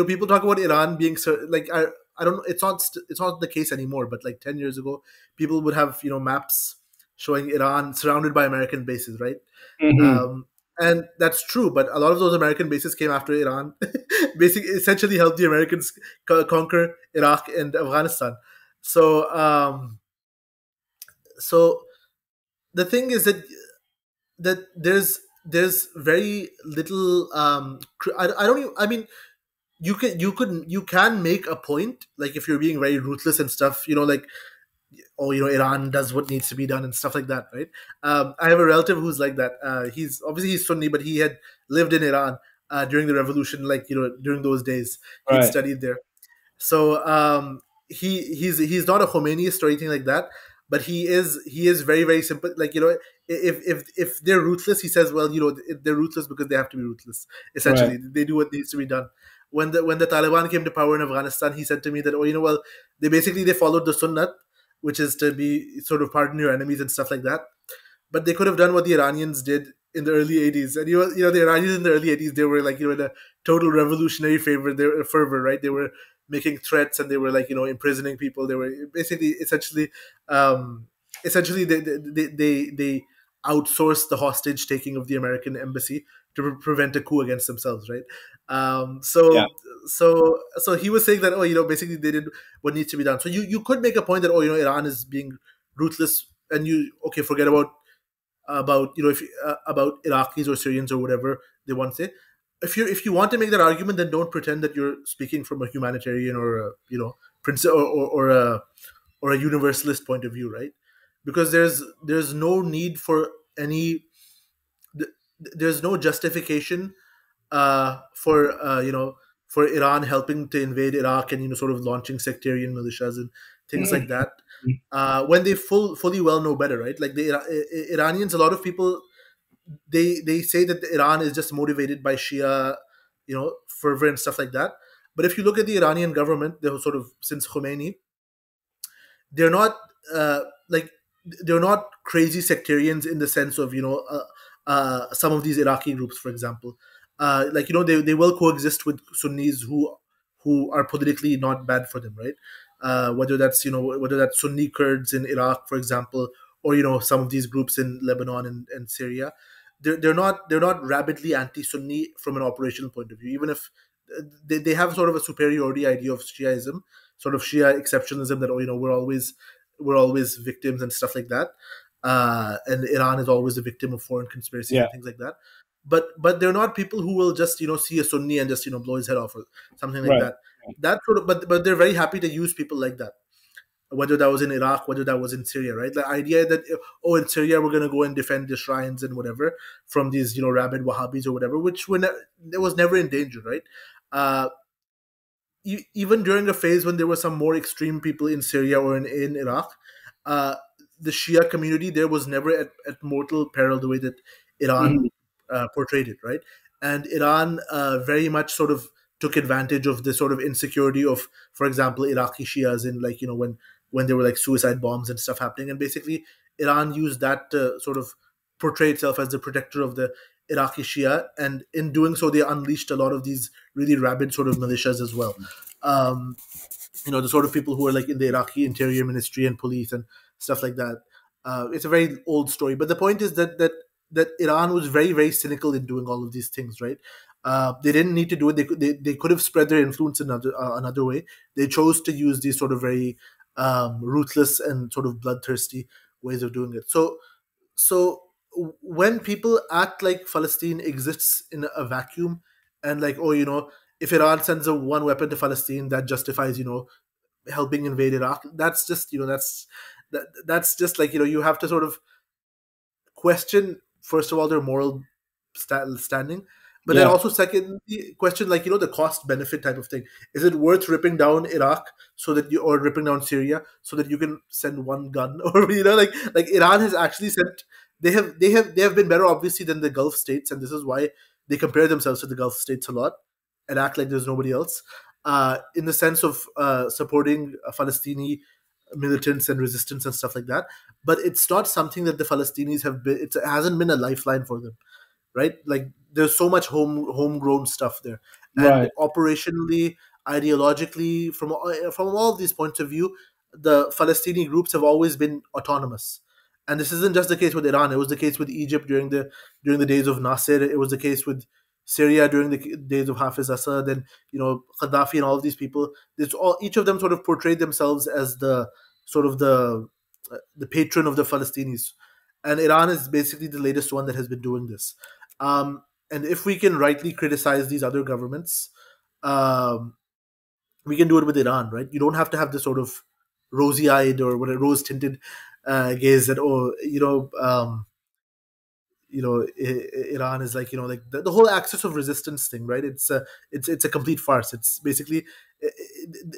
People talk about Iran being like, I don't know. It's not the case anymore. But like 10 years ago, people would have maps showing Iran surrounded by American bases, right? mhm, And that's true. But a lot of those American bases came after Iran, basically essentially helped the Americans conquer Iraq and Afghanistan. So so the thing is that there's very little. I don't even, I mean, you can make a point, like, if you're being very ruthless and stuff, like, oh, Iran does what needs to be done and stuff like that, right? I have a relative who's like that. He's Sunni, but he had lived in Iran during the revolution, like, during those days. He'd right, studied there. So he's not a Khomeiniist or anything like that, but he is very, very simple. Like, if they're ruthless, he says, well, they're ruthless because they have to be ruthless. right, Essentially, they do what needs to be done. When the Taliban came to power in Afghanistan, he said to me that, oh, well, they followed the Sunnat, which is to be sort of pardon your enemies and stuff like that. But they could have done what the Iranians did in the early 80s. And the Iranians in the early 80s, they were like, in a total revolutionary fervor, right? They were making threats, and they were like, imprisoning people. They were basically essentially they outsourced the hostage taking of the American embassy to prevent a coup against themselves, right? Um, yeah, so so he was saying that, oh, basically they did what needs to be done. So you could make a point that, oh, Iran is being ruthless, and okay, forget about if about Iraqis or Syrians or whatever they want to say. If you want to make that argument, then don't pretend that you're speaking from a humanitarian or a or a universalist point of view, right? Because there's no need for any there's no justification for for Iran helping to invade Iraq and sort of launching sectarian militias and things like that. When they fully well know better, right? Like the Iranians, a lot of people they say that Iran is just motivated by Shia, fervor and stuff like that. But if you look at the Iranian government, they were sort of since Khomeini, they're not like they're not crazy sectarians in the sense of some of these Iraqi groups, for example. They will coexist with Sunnis who are politically not bad for them, right? Whether that's Sunni Kurds in Iraq, for example, or some of these groups in Lebanon and Syria. They're not rabidly anti-Sunni from an operational point of view, even if they have sort of a superiority idea of Shiaism, sort of Shia exceptionalism that we're always victims and stuff like that, and Iran is always a victim of foreign conspiracies and things like that. But they're not people who will just see a Sunni and just blow his head off or something like that. That sort of but they're very happy to use people like that, whether that was in Iraq, whether that was in Syria, right? The idea that in Syria we're going to go and defend the shrines and whatever from these rabid Wahhabis or whatever, which there was never in danger, right? Even during a phase when there were some more extreme people in Syria or in Iraq, the Shia community there was never at mortal peril the way that Iran portrayed it, right? And Iran very much sort of took advantage of the sort of insecurity of, for example, Iraqi Shias in when there were like suicide bombs and stuff happening, and basically Iran used that to sort of portray itself as the protector of the Iraqi Shia, and in doing so, they unleashed a lot of these really rabid sort of militias as well. The sort of people who are like in the Iraqi Interior Ministry and police and stuff like that. It's a very old story, but the point is that Iran was very, very cynical in doing all of these things, right? They didn't need to do it. They could have spread their influence another way. They chose to use these sort of very ruthless and sort of bloodthirsty ways of doing it. So when people act like Palestine exists in a vacuum, and like, if Iran sends one weapon to Palestine, that justifies, helping invade Iraq. That's just, that's just like, you have to sort of question, first of all, their moral standing, but then also secondly, question like, the cost benefit type of thing. Is it worth ripping down Iraq or ripping down Syria so that you can send one gun? Or, like Iran has actually sent, they have been better obviously than the Gulf states, and this is why they compare themselves to the Gulf states a lot and act like there's nobody else, in the sense of supporting Palestinian militants and resistance and stuff like that. But it's not something that the Palestinians have been. It hasn't been a lifeline for them, right? Like there's so much homegrown stuff there, and operationally, ideologically, from all of these points of view, the Palestinian groups have always been autonomous. And this isn't just the case with Iran. It was the case with Egypt during the days of Nasser. It was the case with Syria during the days of Hafiz Assad, and Gaddafi and all of these people. Each of them sort of portrayed themselves as the sort of the patron of the Palestinians, and Iran is basically the latest one that has been doing this. And if we can rightly criticize these other governments, we can do it with Iran, right? You don't have to have this sort of rosy-eyed or rose-tinted gaze that Iran is like like the whole axis of resistance thing, right? It's a complete farce. It's basically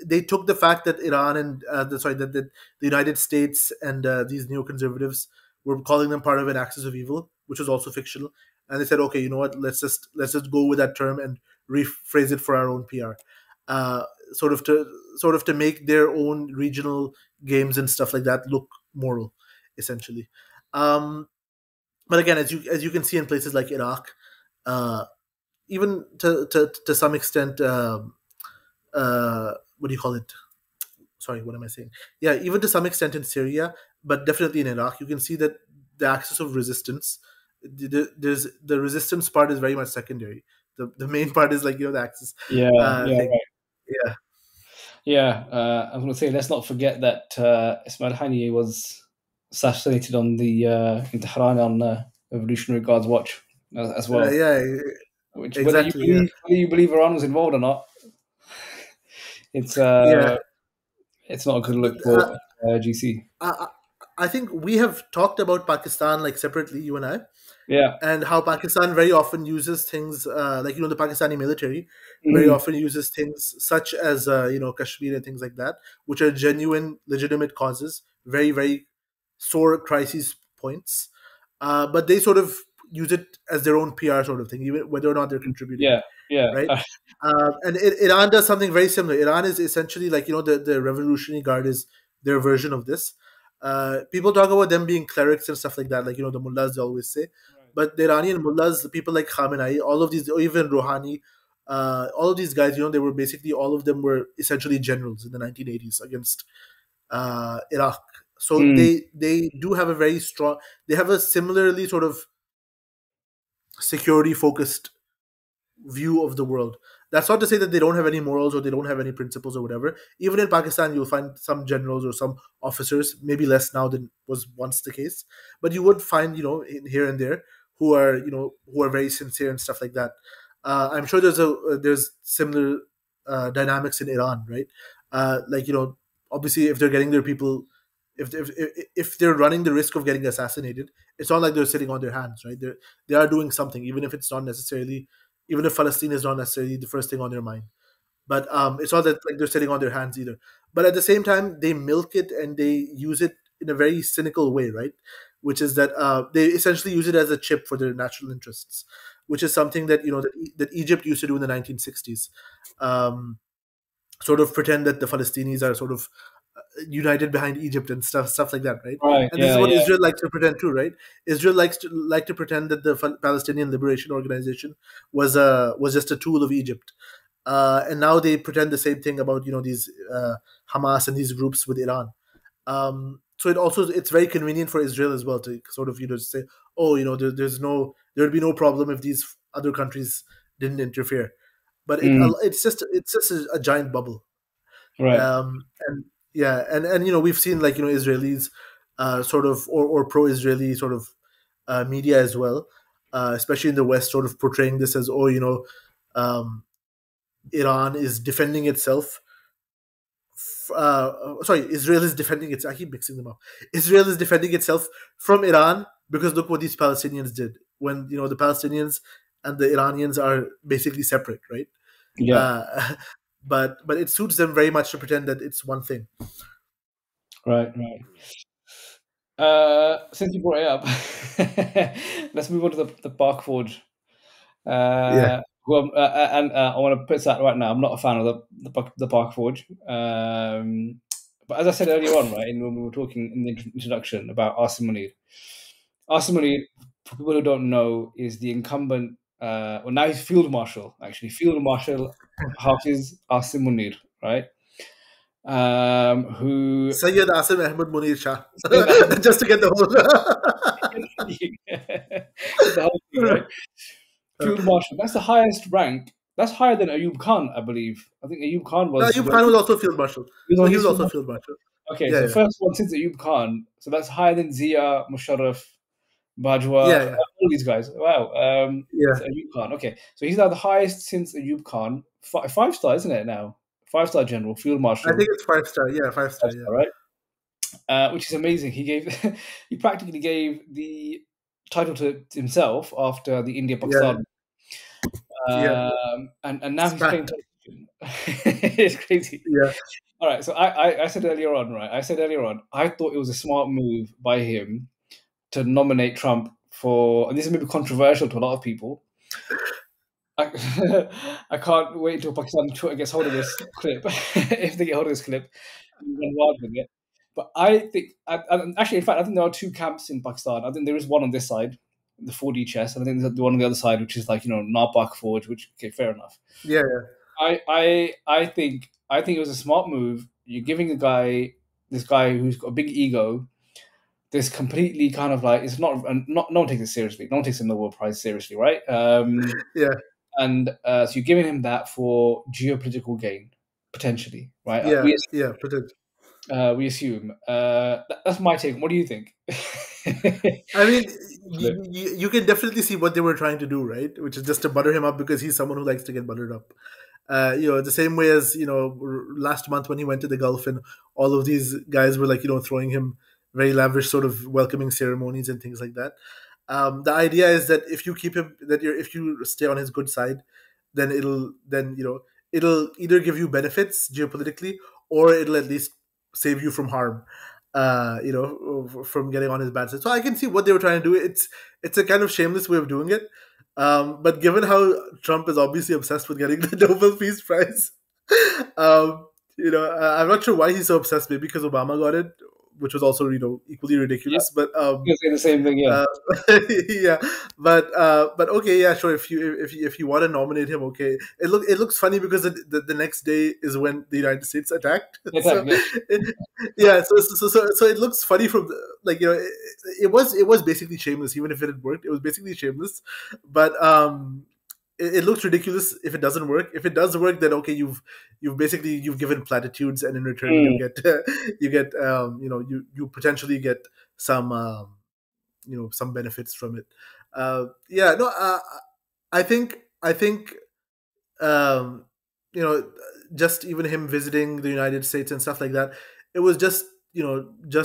they took the fact that Iran and that the United States and these neoconservatives were calling them part of an axis of evil, which was also fictional, and they said, okay, you know what? Let's just go with that term and rephrase it for our own PR, sort of to make their own regional games and stuff like that look moral, essentially. But again, as you can see in places like Iraq, even to some extent, what do you call it? Sorry, what am I saying? Yeah, even to some extent in Syria, but definitely in Iraq, you can see that the axis of resistance, there's the resistance part is very much secondary. The main part is like the axis. Thing. Right. I was going to say, let's not forget that Ismail Haniyeh was assassinated in Tehran on Revolutionary Guards Watch as well. Which, exactly. Whether you believe Iran was involved or not, it's not a good look for GC. I think we have talked about Pakistan like separately, you and I. Yeah. and how Pakistan very often uses things like, the Pakistani military very Mm. often uses things such as Kashmir and things like that, which are genuine, legitimate causes, very very sore crisis points, but they sort of use it as their own PR sort of thing, even whether or not they're contributing, Yeah. Yeah. right? And Iran does something very similar. Iran is essentially like, the Revolutionary Guard is their version of this. People talk about them being clerics and stuff like that, like, the mullahs, they always say. Right. But the Iranian mullahs, the people like Khamenei, all of these, or even Rouhani, all of these guys, they were basically, all of them were essentially generals in the 1980s against Iraq. So Mm. they do have a very strong, they have a similarly sort of security focused view of the world. That's not to say that they don't have any morals or they don't have any principles or whatever. Even in Pakistan, you'll find some generals or some officers, maybe less now than was once the case, but you would find, here and there, who are very sincere and stuff like that. I'm sure there's similar dynamics in Iran, right? Like, obviously, if they're getting their people, if they're running the risk of getting assassinated, it's not like they're sitting on their hands, right? They are doing something, even if it's not necessarily, even if Palestine is not necessarily the first thing on their mind. But it's not that like they're sitting on their hands either. But at the same time, they milk it and they use it in a very cynical way, right? Which is that they essentially use it as a chip for their national interests, which is something that that Egypt used to do in the 1960s. Sort of pretend that the Palestinians are sort of united behind Egypt and stuff like that, right? Right. And this is Yeah. what Yeah. Israel likes to pretend too, right? Israel like to pretend that the Palestinian Liberation Organization was just a tool of Egypt, and now they pretend the same thing about these Hamas and these groups with Iran. So it's very convenient for Israel as well to sort of say, oh, there'd be no problem if these other countries didn't interfere, but Mm. it's just a giant bubble. Right. And yeah, and we've seen like Israelis sort of or pro-Israeli sort of media as well, especially in the West, sort of portraying this as, oh, um, Iran is defending itself. Sorry, Israel is defending itself. I keep mixing them up. Israel is defending itself from Iran because look what these Palestinians did, when the Palestinians and the Iranians are basically separate, right? Yeah. But it suits them very much to pretend that it's one thing. Right. Right. Since you brought it up, let's move on to the Park Forge. Yeah. I want to put that right now. I'm not a fan of the Park Forge. But as I said earlier on, right, when we were talking in the introduction about Asim Munir, for people who don't know, is the incumbent. Well, now he's Field Marshal, actually, Field Marshal Hafiz Asim Munir, right? Who Sayyid Asim Ahmed Munir Shah, just to get the whole the whole thing, right? Field Marshal. That's the highest rank. That's higher than Ayub Khan, I believe. I think Ayub Khan No, was. Ayub Khan was also Field Marshal. No, he He's was Field also Marshal. Field Marshal. Okay, Yeah, so yeah. first one since Ayub Khan. So that's higher than Zia, Musharraf, Bajwa, Yeah, yeah. all these guys. Wow. Yeah. So Ayub Khan. Okay, so he's now the highest since Ayub Khan. 5-star, isn't it now? 5-star general, Field Marshal. I think it's 5-star. Yeah, 5-star. Yeah. Right. Which is amazing. He practically gave the title to himself after the India-Pakistan. Yeah. And now he's playing television. It's crazy. Yeah. All right. So I said earlier on, right? I thought it was a smart move by him to nominate Trump for, and this is maybe controversial to a lot of people. I can't wait until Pakistan Twitter gets hold of this clip. If they get hold of this clip, and run wild with it. But I think, actually, in fact, I think there are two camps in Pakistan. I think there is one on this side, the 4D chess, and I think there's the one on the other side, which is like Narpak Forge. Which, okay, fair enough. Yeah. I think it was a smart move. You're giving this guy who's got a big ego, this completely kind of like, it's not no one takes it seriously. No one takes the Nobel Prize seriously, right? Yeah. And so you're giving him that for geopolitical gain, potentially, right? Yeah. We assume. That's my take. What do you think? I mean, you can definitely see what they were trying to do, right? Which is just to butter him up because he's someone who likes to get buttered up. The same way as last month when he went to the Gulf and all of these guys were like throwing him very lavish sort of welcoming ceremonies and things like that. The idea is that if you keep him, if you stay on his good side, then it'll either give you benefits geopolitically, or it'll at least save you from harm. From getting on his bad side. So I can see what they were trying to do. It's a kind of shameless way of doing it. But given how Trump is obviously obsessed with getting the Nobel Peace Prize, I'm not sure why he's so obsessed. Maybe because Obama got it, which was also equally ridiculous. But You say the same thing, yeah. yeah, but okay, yeah, sure. If you want to nominate him, okay. It looks funny because the next day is when the United States attacked. So, yeah, so it looks funny from it was basically shameless. Even if it had worked, it was basically shameless. But it looks ridiculous if it doesn't work. If it does work, then okay, you've given platitudes, and in return you potentially get some some benefits from it. I think um, just even him visiting the United States and stuff like that, it was just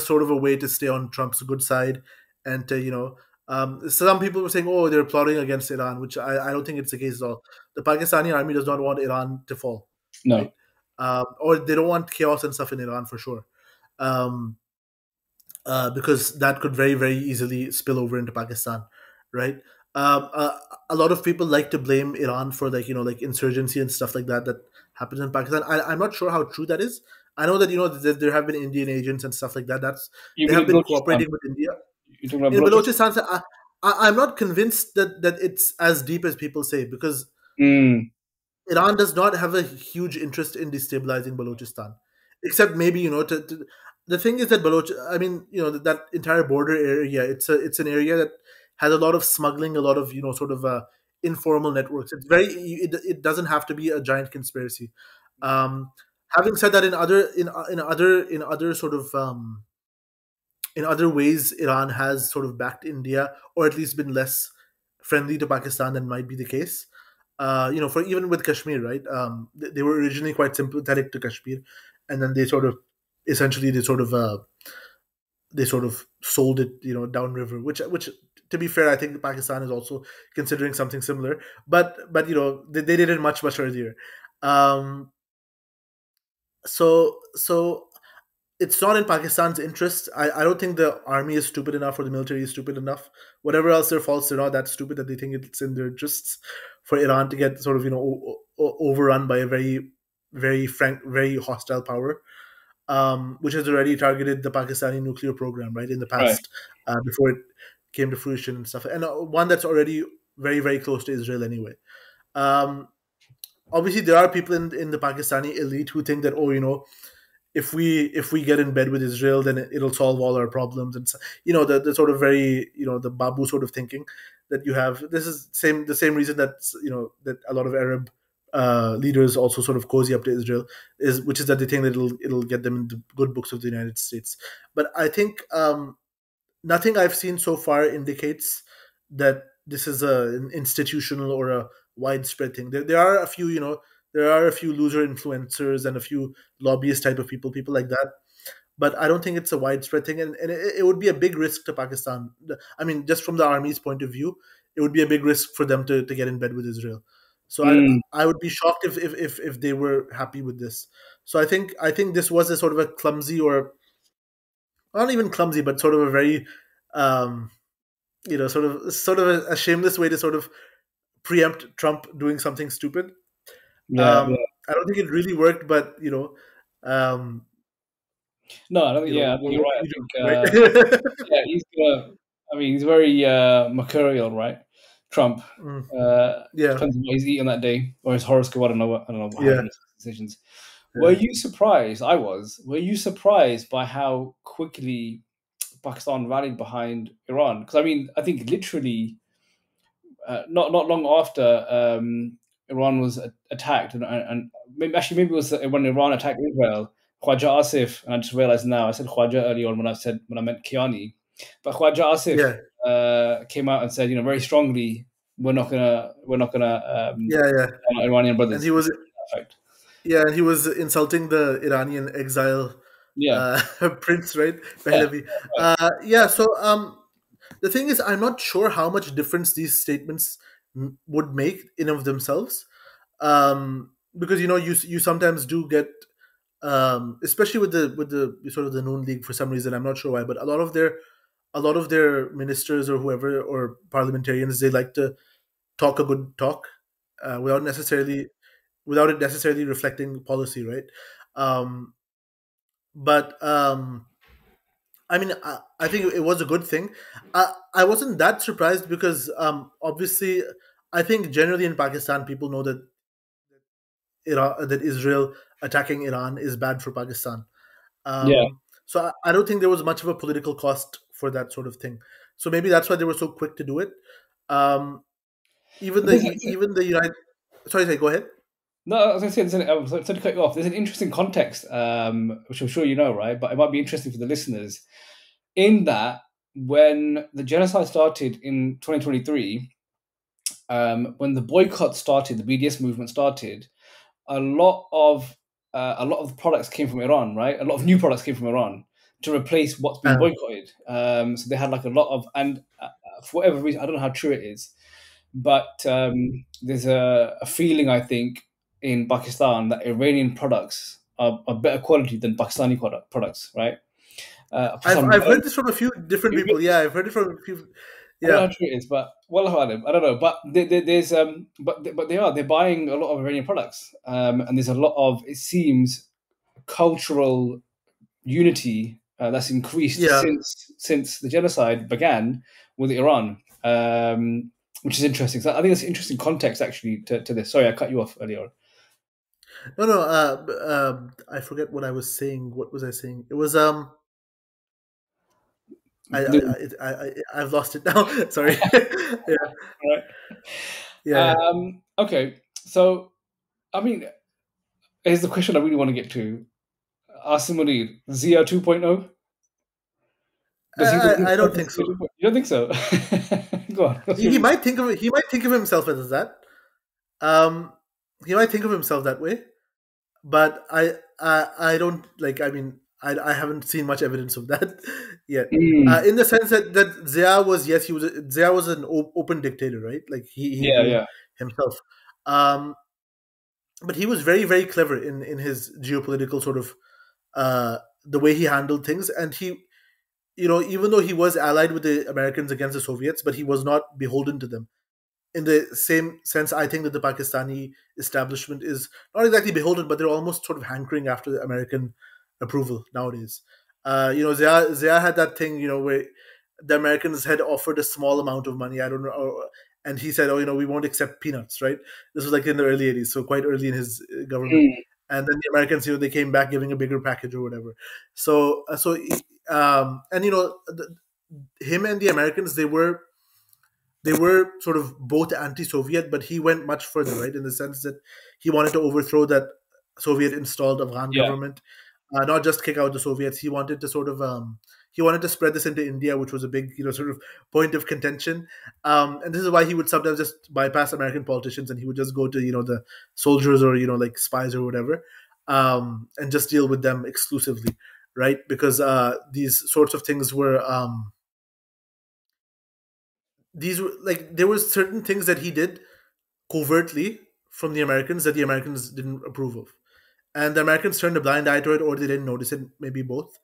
sort of a way to stay on Trump's good side, and to some people were saying, oh, they're plotting against Iran, which I don't think it's the case at all. The Pakistani army does not want Iran to fall, No. right? Or they don't want chaos and stuff in Iran for sure. Because that could very, very easily spill over into Pakistan, right? A lot of people like to blame Iran for like insurgency and stuff like that happens in Pakistan. I'm not sure how true that is. I know that there have been Indian agents and stuff like that. They have been cooperating with India. You're talking about In Balochistan, I'm not convinced that it's as deep as people say, because Iran does not have a huge interest in destabilizing Balochistan, except maybe the thing is that that entire border area, it's an area that has a lot of smuggling, a lot of sort of informal networks. It doesn't have to be a giant conspiracy. Having said that, in other sort of in other ways, Iran has sort of backed India, or at least been less friendly to Pakistan than might be the case. For even with Kashmir, right? They were originally quite sympathetic to Kashmir, and then they sort of sold it, downriver. Which, to be fair, I think Pakistan is also considering something similar. But they did it much earlier. So it's not in Pakistan's interest. I don't think the army is stupid enough, or the military is stupid enough. Whatever else their faults, they're not that stupid that they think it's in their interests for Iran to get sort of overrun by a very, very frank, very hostile power, which has already targeted the Pakistani nuclear program, right, in the past, before it came to fruition and stuff, and one that's already very, very close to Israel anyway. Obviously, there are people in the Pakistani elite who think that, if we get in bed with Israel, then it'll solve all our problems, and the sort of very the Babu sort of thinking that you have. This is the same reason that that a lot of Arab leaders also sort of cozy up to Israel, which is that they think that it'll get them in the good books of the United States. But I think nothing I've seen so far indicates that this is an institutional or a widespread thing. There are a few loser influencers and a few lobbyist type of people like that. But I don't think it's a widespread thing, and it would be a big risk to Pakistan. I mean, just from the army's point of view, it would be a big risk for them to get in bed with Israel. So I would be shocked if they were happy with this. So I think this was a sort of a clumsy, or not even clumsy, but sort of a very sort of a shameless way to sort of preempt Trump doing something stupid. Yeah. I don't think it really worked, but no, I don't think. I think you're right. I think he's very mercurial, right? Trump. Depends on what he's eating that day, or his horoscope. I don't know. Yeah. Decisions. Yeah. Were you surprised? I was. Were you surprised by how quickly Pakistan rallied behind Iran? Because I think literally, not long after Iran was attacked, and maybe it was when Iran attacked Israel. Khwaja Asif, and I just realized now I said Khwaja earlier on when I meant Kiani, but Khwaja Asif came out and said, very strongly, we're not gonna Iranian brothers. And he was he was insulting the Iranian exile prince, right? Pahlavi. So The thing is, I'm not sure how much difference these statements would make in of themselves, because you sometimes do get, especially with the sort of the Noon League, for some reason I'm not sure why, but a lot of their ministers or whoever or parliamentarians, they like to talk a good talk, without it necessarily reflecting policy, right? Um, but I mean, I think it was a good thing. I wasn't that surprised because, obviously, I think generally in Pakistan, people know that Israel attacking Iran is bad for Pakistan. Yeah, So I don't think there was much of a political cost for that sort of thing. So maybe that's why they were so quick to do it. Um, even but the there's, even the United. Sorry, go ahead. no, I was going to say, I was sorry to cut you off. There's an interesting context, which I'm sure you know, right? But it might be interesting for the listeners. In that, when the genocide started in 2023, when the boycott started, the BDS movement started, a lot of the products came from Iran, right? A lot of new products came from Iran to replace what's been Uh, boycotted. So they had like a lot of, and for whatever reason, I don't know how true it is, but there's a feeling, I think, in Pakistan that Iranian products are better quality than Pakistani products, right? For I've some, I've heard this from a few different people. Yeah, I've heard it from a few. I don't know Yeah, how true it is, but well, I don't know. But there's but they're buying a lot of Iranian products, and there's a lot of, it seems, cultural unity that's increased yeah. since the genocide began with Iran, which is interesting. So I think it's interesting context actually to this. Sorry, I cut you off earlier. No, no. I forget what I was saying. What was I saying? It was I've lost it now. Sorry. Yeah, Right. yeah, yeah. Okay, so I mean, here's the question I really want to get to. Asim Munir, Zia 2.0. Does he believe I don't himself think as Zia so. 2.0? You don't think so? Go on. What's He, your he view? might think of he might think of himself as that. Um, he might think of himself that way, but I don't like. I mean, I haven't seen much evidence of that yet. Mm, In the sense that Zia was, yes, Zia was an open dictator, right? Like he yeah, ruled yeah, himself. Um, but he was very very clever in his geopolitical sort of, the way he handled things, and he, even though he was allied with the Americans against the Soviets, but he was not beholden to them. In the same sense, I think that the Pakistani establishment is not exactly beholden, but they're almost sort of hankering after the American approval nowadays. Zia had that thing, where the Americans had offered a small amount of money. I don't know, and he said, "Oh, we won't accept peanuts." Right? This was like in the early '80s, so quite early in his government. mm, And then the Americans, they came back giving a bigger package or whatever. And him and the Americans, they were sort of both anti-Soviet, but he went much further, right? In the sense that he wanted to overthrow that Soviet-installed Afghan yeah. government, not just kick out the Soviets. He wanted to sort of he wanted to spread this into India, which was a big, sort of point of contention. And this is why he would sometimes just bypass American politicians and he would just go to the soldiers or like spies or whatever, and just deal with them exclusively, right? Because these sorts of things were. These were like there was certain things that he did covertly from the Americans that the Americans didn't approve of, and the Americans turned a blind eye to it, or they didn't notice it, maybe both,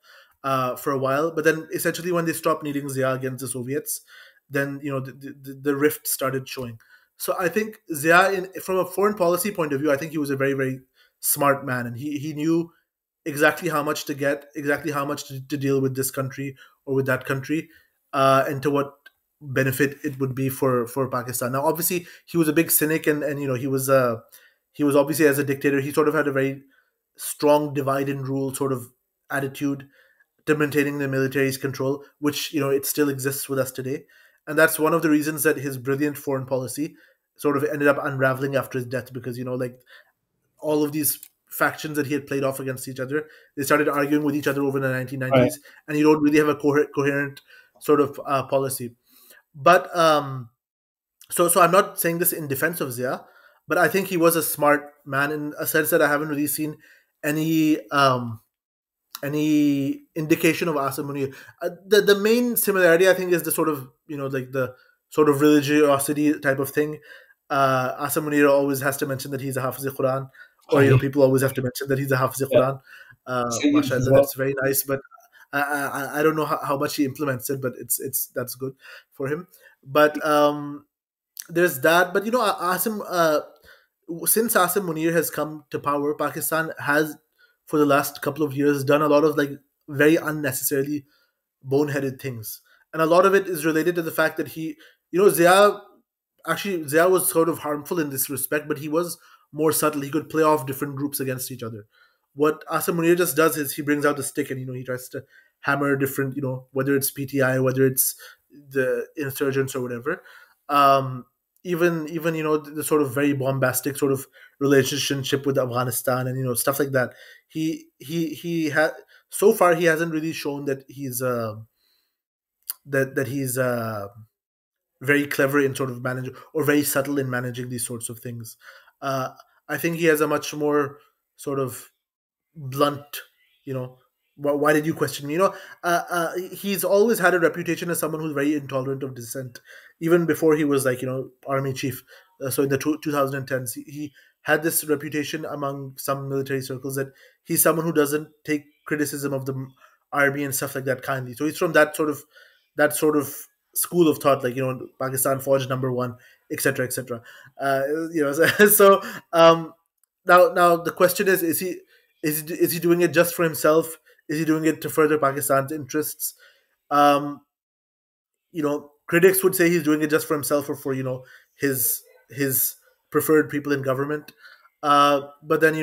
for a while. But then, essentially, when they stopped needing Zia against the Soviets, then the rift started showing. So I think Zia, from a foreign policy point of view, I think he was a very very smart man, and he knew exactly how much to get, exactly how much to deal with this country or with that country, and to what benefit it would be for Pakistan. Now, obviously, he was a big cynic, and he was obviously, as a dictator, he sort of had a very strong divide and rule sort of attitude to maintaining the military's control, which it still exists with us today, and that's one of the reasons that his brilliant foreign policy sort of ended up unraveling after his death, because like all of these factions that he had played off against each other, they started arguing with each other over the Right. 1990s, and you don't really have a coherent sort of policy. But so I'm not saying this in defense of Zia, but I think he was a smart man in a sense that I haven't really seen any any indication of Asim Munir. The main similarity, I think, is the sort of, like the sort of religiosity type of thing. Asim Munir always has to mention that he's a Hafiz Quran, or people always have to mention that he's a Hafiz Yeah. Quran. Sayyid as Mashallah, well. that's very nice, but I don't know how much he implements it, but that's good for him. But there's that. But Asim, since Asim Munir has come to power, Pakistan has, for the last couple of years, done a lot of like very unnecessarily boneheaded things, and a lot of it is related to the fact that Zia was sort of harmful in this respect, but he was more subtle. He could play off different groups against each other. What Asim Munir just does is he brings out the stick, and he tries to hammer different, whether it's PTI, whether it's the insurgents or whatever. Um, even the sort of very bombastic sort of relationship with Afghanistan, and stuff like that. He had, so far he hasn't really shown that he's that he's very clever in sort of managing, or very subtle in managing these sorts of things. Uh, I think he has a much more sort of blunt, why did you question me? He's always had a reputation as someone who's very intolerant of dissent, even before he was like army chief. So in the 2010s, he had this reputation among some military circles that he's someone who doesn't take criticism of the army and stuff like that kindly. So he's from that sort of school of thought, like Pakistan Fauj number one, etc., etc. So now the question is he is he doing it just for himself? Is he doing it to further Pakistan's interests? Um, Critics would say he's doing it just for himself, or for his preferred people in government. But then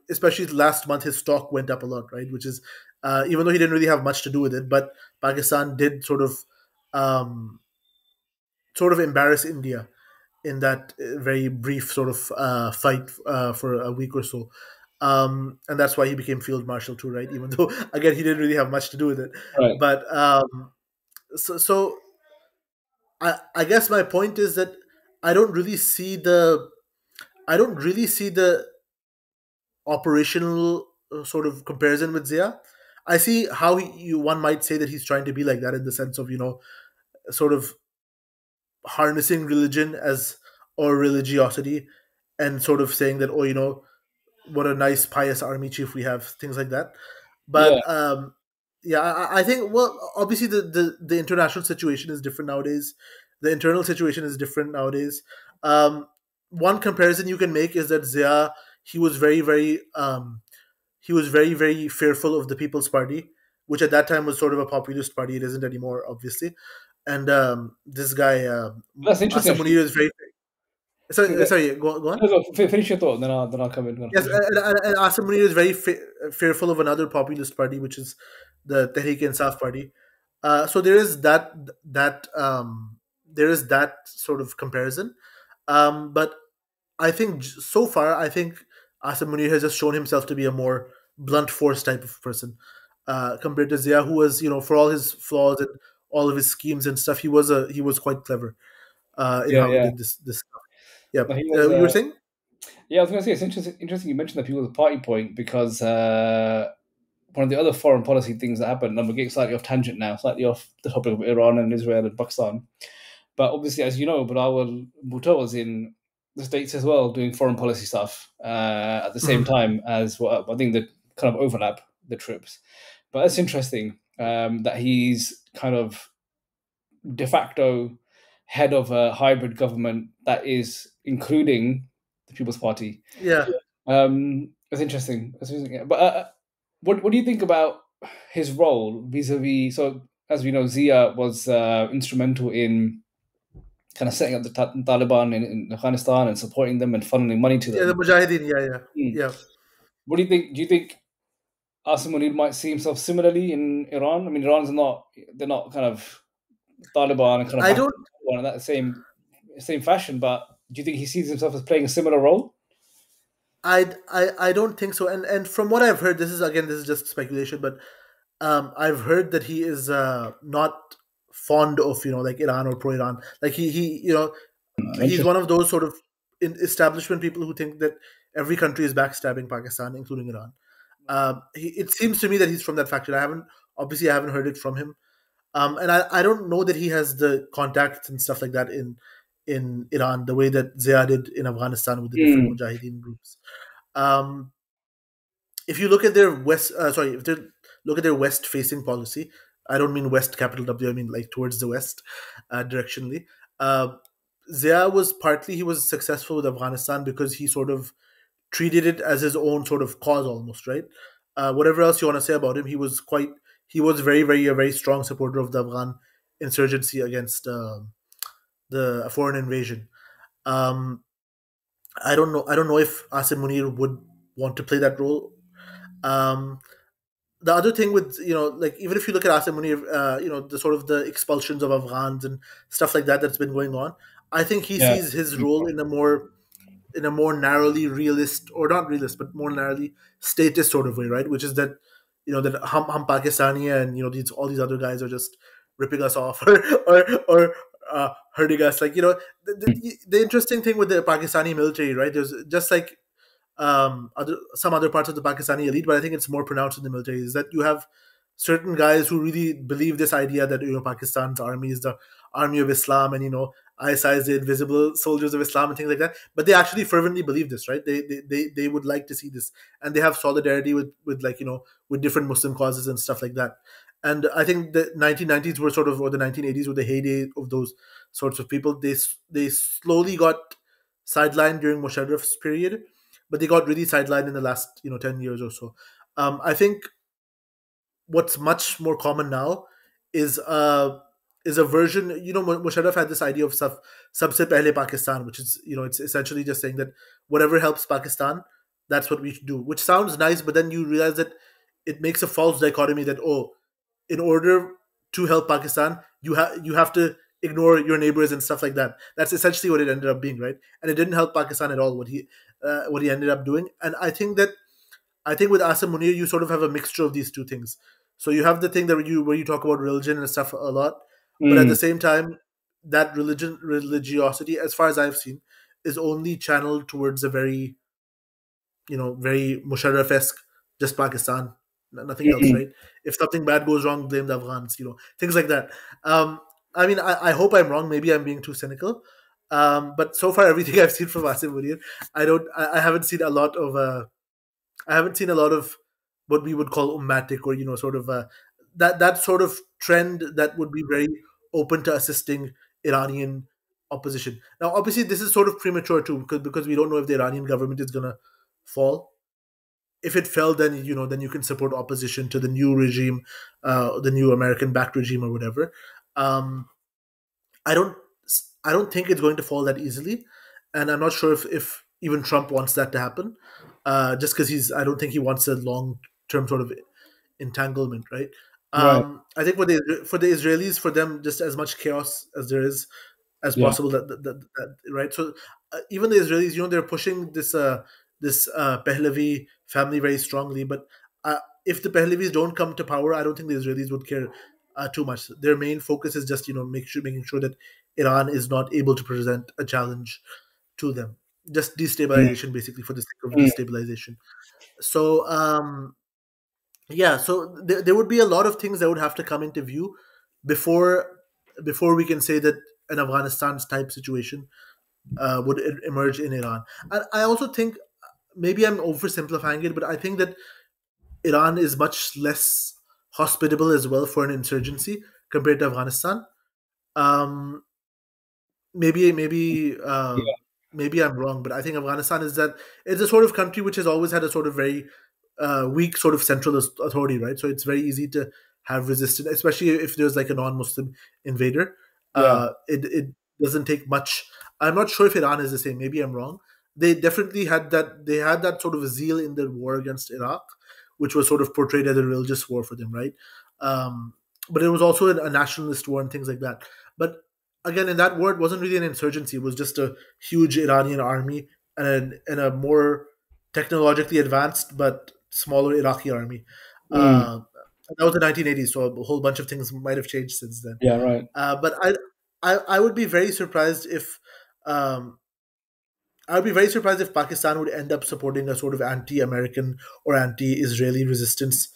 especially last month, his stock went up a lot, right? Which is, even though he didn't really have much to do with it, but Pakistan did um, sort of embarrass India in that very brief sort of fight for a week or so. And that's why he became field marshal too, right? Even though, again, he didn't really have much to do with it. Right. But so I guess my point is that I don't really see the I don't really see the operational sort of comparison with Zia. I see how one might say that he's trying to be like that, in the sense of sort of harnessing religion as, or religiosity, and sort of saying that, what a nice pious army chief we have, things like that. Yeah. But yeah, I think, well, obviously the international situation is different nowadays. The internal situation is different nowadays. Um, One comparison you can make is that Zia, he was very fearful of the People's Party, which at that time was sort of a populist party. It isn't anymore, obviously. And this guy, That's interesting. Asa Munir, is very Actually. sorry. Go on. No, finish your thought, then I'll come in. Yes, and Asa Munir is very fearful of another populist party, which is the Tehreek-e-Insaf party. So there is that sort of comparison. But I think so far, I think Asa Munir has just shown himself to be a more blunt force type of person, compared to Zia, who was, for all his flaws and all of his schemes and stuff, he was quite clever in Yeah, how he yeah. did this stuff. Yeah, No, he was. you were saying? Yeah, I was going to say it's interesting you mentioned the People's Party point, because one of the other foreign policy things that happened, and we're getting slightly off tangent now, slightly off the topic of Iran and Israel and Pakistan. But obviously, as you know, Bilawal Bhutto was in the States as well, doing foreign policy stuff at the same time as I think they kind of overlap the trips. But that's interesting that he's kind of de facto head of a hybrid government that is including the People's Party. Yeah. That's interesting. That's interesting. Yeah. But what do you think about his role vis-a-vis? So, as we know, Zia was instrumental in kind of setting up the Taliban in Afghanistan and supporting them and funneling money to them. Yeah, the Mujahideen. Yeah. What do you think? Do you think Asim Munir might see himself similarly in Iran? I mean, they're not kind of Taliban and kind of I don't in that same fashion, but do you think he sees himself as playing a similar role? I don't think so. And from what I've heard, this is just speculation, but I've heard that he is not fond of like Iran or pro Iran. Like he's one of those sort of establishment people who think that every country is backstabbing Pakistan, including Iran. It seems to me that he's from that faction. I haven't heard it from him. And I don't know that he has the contacts and stuff like that in Iran the way that Zia did in Afghanistan with the different Mm. mujahideen groups. Um, if you look at their if they look at their west-facing policy, I don't mean west capital W. I mean like towards the west, directionally. Uh, Zia was partly he was successful with Afghanistan because he sort of treated it as his own sort of cause almost, right? Whatever else you want to say about him, he was very a very strong supporter of the Afghan insurgency against the foreign invasion. Um, I don't know if Asim Munir would want to play that role. Um, the other thing with like even if you look at Asim Munir, the sort of the expulsions of Afghans and stuff like that that's been going on, I think he Yeah. sees his role in a more narrowly realist, or not realist, but more narrowly statist sort of way, right? Which is that that hum Pakistani and these all these other guys are just ripping us off or hurting us. Like the interesting thing with the Pakistani military, right? There's just like some other parts of the Pakistani elite, but I think it's more pronounced in the military. Is that you have certain guys who really believe this idea that Pakistan's army is the army of Islam, and ISI is the invisible soldiers of Islam and things like that. But they actually fervently believe this, right? They would like to see this, and they have solidarity with like with different Muslim causes and stuff like that. And I think the 1990s were sort of, or the 1980s were the heyday of those sorts of people. They slowly got sidelined during Musharraf's period, but they got really sidelined in the last 10 years or so. I think what's much more common now is a version. Musharraf had this idea of sabse pehle Pakistan, which is it's essentially just saying that whatever helps Pakistan, that's what we should do, which sounds nice, but then you realize that it makes a false dichotomy that, in order to help Pakistan, you have to ignore your neighbors and stuff like that. That's essentially what it ended up being, right? And it didn't help Pakistan at all, what he ended up doing. And I think with Asim Munir, you sort of have a mixture of these two things. So you have the thing that where you talk about religion and stuff a lot, but at Mm. the same time, that religiosity, as far as I've seen, is only channeled towards a very very Musharraf-esque, just Pakistan, nothing else, Mm. right? If something bad goes wrong, blame the Afghans, things like that. I mean, I hope I'm wrong. Maybe I'm being too cynical. But so far, everything I've seen from Asim Munir, I haven't seen a lot of I haven't seen a lot of what we would call ummatic, or sort of that sort of trend that would be very open to assisting Iranian opposition. Now, obviously, this is sort of premature too, because we don't know if the Iranian government is gonna fall. If it fell, then then you can support opposition to the new regime, the new American-backed regime or whatever. Um, I don't I don't think it's going to fall that easily, and I'm not sure if even Trump wants that to happen. Just because I don't think he wants a long term sort of entanglement, right? Right. I think for the Israelis, for them, just as much chaos as there is as Yeah. possible. Right. So even the Israelis, they're pushing this Pahlavi family very strongly. But if the Pahlavis don't come to power, I don't think the Israelis would care too much. Their main focus is just making sure that Iran is not able to present a challenge to them. Just Mm. destabilization, basically, for the sake of Mm. destabilization. So yeah, so there would be a lot of things that would have to come into view before we can say that an Afghanistan type situation would emerge in Iran. And I also think, maybe I'm oversimplifying it, but I think that Iran is much less hospitable as well for an insurgency compared to Afghanistan. Um, maybe Yeah. maybe I'm wrong, but I think Afghanistan it's a sort of country which has always had a sort of very weak sort of central authority, right? So it's very easy to have resistance, especially if there's like a non-Muslim invader. Yeah. It doesn't take much. I'm not sure if Iran is the same. Maybe I'm wrong. They definitely had that. They had that sort of zeal in their war against Iraq, which was sort of portrayed as a religious war for them, right? Um, but it was also a nationalist war and things like that. But again, in that war, it wasn't really an insurgency. It was just a huge Iranian army and a more technologically advanced but smaller Iraqi army. Mm. That was the 1980s, so a whole bunch of things might have changed since then. Yeah. Right. But I would be very surprised if um, I'd be very surprised if Pakistan would end up supporting a sort of anti-American or anti-Israeli resistance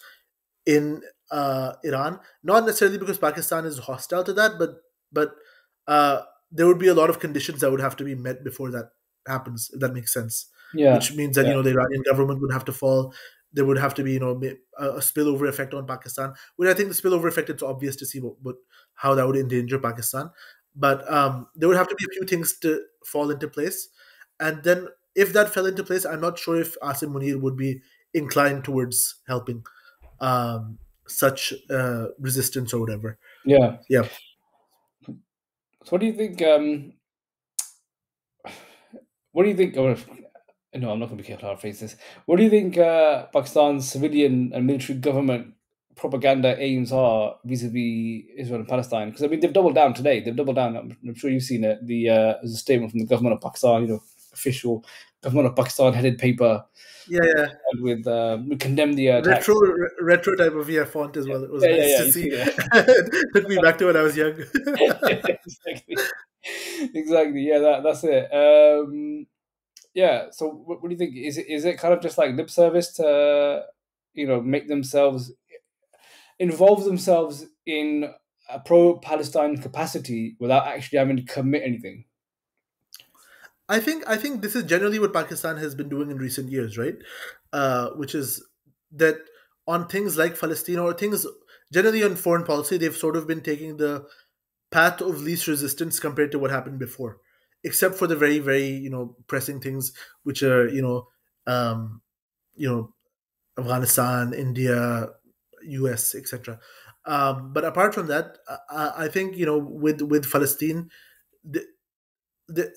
in Iran. Not necessarily because Pakistan is hostile to that, but there would be a lot of conditions that would have to be met before that happens. If that makes sense, Yeah, which means that yeah, the Iranian government would have to fall. There would have to be a spillover effect on Pakistan. Which I think the spillover effect, it's obvious to see how that would endanger Pakistan. But there would have to be a few things to fall into place, and then if that fell into place, I'm not sure if Asim Munir would be inclined towards helping such resistance or whatever. yeah. Yeah, So, what do you think? What do you think? Or, no, I'm not going to be careful how I phrase this. What do you think Pakistan's civilian and military government propaganda aims are vis-a-vis Israel and Palestine? Because I mean, they've doubled down today. They've doubled down. I'm sure you've seen it. There's a statement from the government of Pakistan. Official government of Pakistan headed paper yeah, yeah. with we condemn the attack. Retro type of font as well. It was Yeah, nice to you see. see that. It took me back to when I was young. Exactly. Exactly. Yeah, that's it. Yeah. So, what do you think? Is it kind of just like lip service to make themselves involve themselves in a pro-Palestine capacity without actually having to commit anything? I think this is generally what Pakistan has been doing in recent years, right? Which is that on things like Palestine or things generally on foreign policy, they've sort of been taking the path of least resistance compared to what happened before, except for the very very pressing things which are um, you know Afghanistan, India, US, etc. But apart from that, I think with Palestine, the,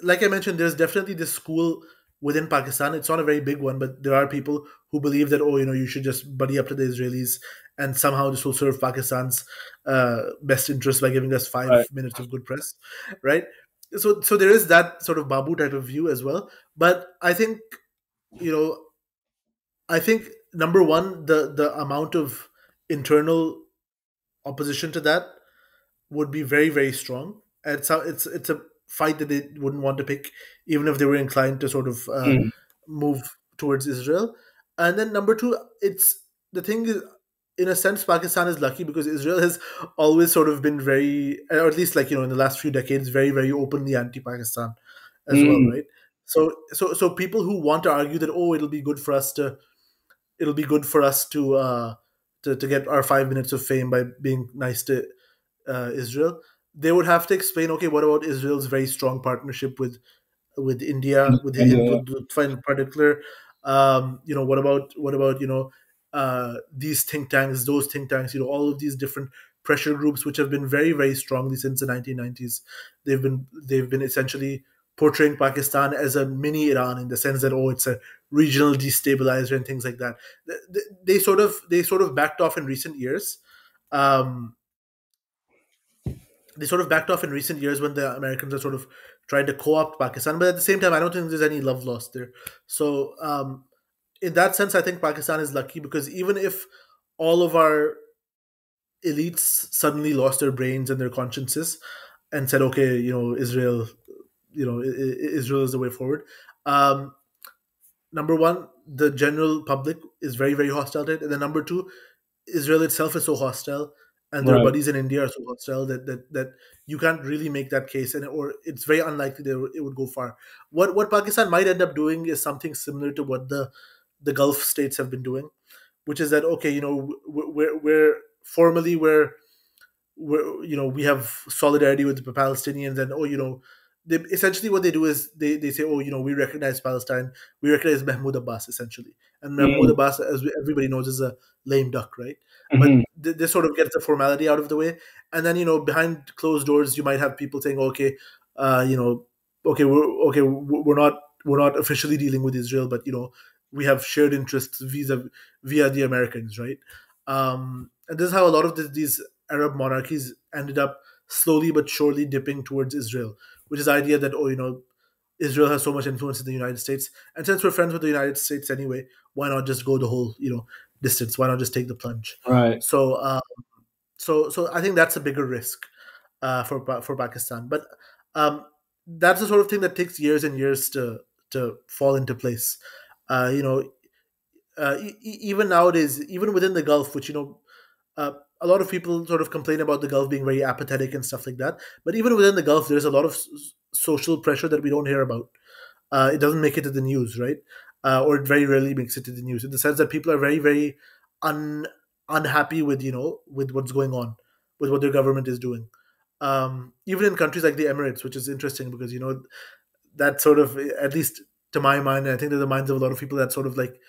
like I mentioned, there's definitely this school within Pakistan. It's not a very big one, but there are people who believe that you should just buddy up to the Israelis, and somehow this will serve Pakistan's best interest by giving us Right. 5 minutes of good press, right? So there is that sort of Babu type of view as well. But you know I think number one, the amount of internal opposition to that would be very very strong, and it's a fight that they wouldn't want to pick, even if they were inclined to sort of Mm. move towards Israel. And then number two, it's the thing is, in a sense, Pakistan is lucky because Israel has always sort of been very, or at least like in the last few decades, very very openly anti-Pakistan as well, Mm. right? So people who want to argue that it'll be good for us to get our 5 minutes of fame by being nice to Israel, they would have to explain, okay, what about Israel's very strong partnership with India, And, in particular? What about these think tanks, those think tanks, all of these different pressure groups which have been very very strongly since the 1990s. They've been essentially portraying Pakistan as a mini Iran in the sense that it's a regional destabilizer and things like that. They sort of backed off in recent years. Um, they sort of backed off in recent years when the Americans are sort of trying to co-opt Pakistan. But at the same time, I don't think there's any love lost there. So in that sense, I think Pakistan is lucky because even if all of our elites suddenly lost their brains and their consciences and said, okay, Israel, Israel is the way forward. Um, Number one, the general public is very very hostile to it, and then number two, Israel itself is so hostile, and their right. buddies in India are so hostile that you can't really make that case, or it's very unlikely that it would go far. What Pakistan might end up doing is something similar to what the Gulf states have been doing, which is that okay, we're formally we have solidarity with the Palestinians, and essentially what they do is they say, we recognize Palestine, we recognize Mahmoud Abbas essentially, and Mahmoud Mm. Abbas, as everybody knows, is a lame duck, right? But Mhm. this sort of gets the formality out of the way, and then behind closed doors you might have people saying, okay, uh, you know, we're not officially dealing with Israel, but we have shared interests via the Americans, right? And this is how a lot of these Arab monarchies ended up slowly but surely dipping towards Israel, which is the idea that Israel has so much influence in the United States, and since we're friends with the United States anyway, why not just go the whole distance? Why not just take the plunge? Right. So I think that's a bigger risk for Pakistan, but um, that's the sort of thing that takes years and years to to fall into place. You know, even nowadays, even within the Gulf, which a lot of people sort of complain about the Gulf being very apathetic and stuff like that. But even within the Gulf, there's a lot of social pressure that we don't hear about. It doesn't make it to the news, right? Or it very rarely makes it to the news, in the sense that people are very, very unhappy with with what's going on, with what their government is doing. Even in countries like the Emirates, which is interesting because that sort of, at least to my mind, and I think to the minds of a lot of people, that's sort of like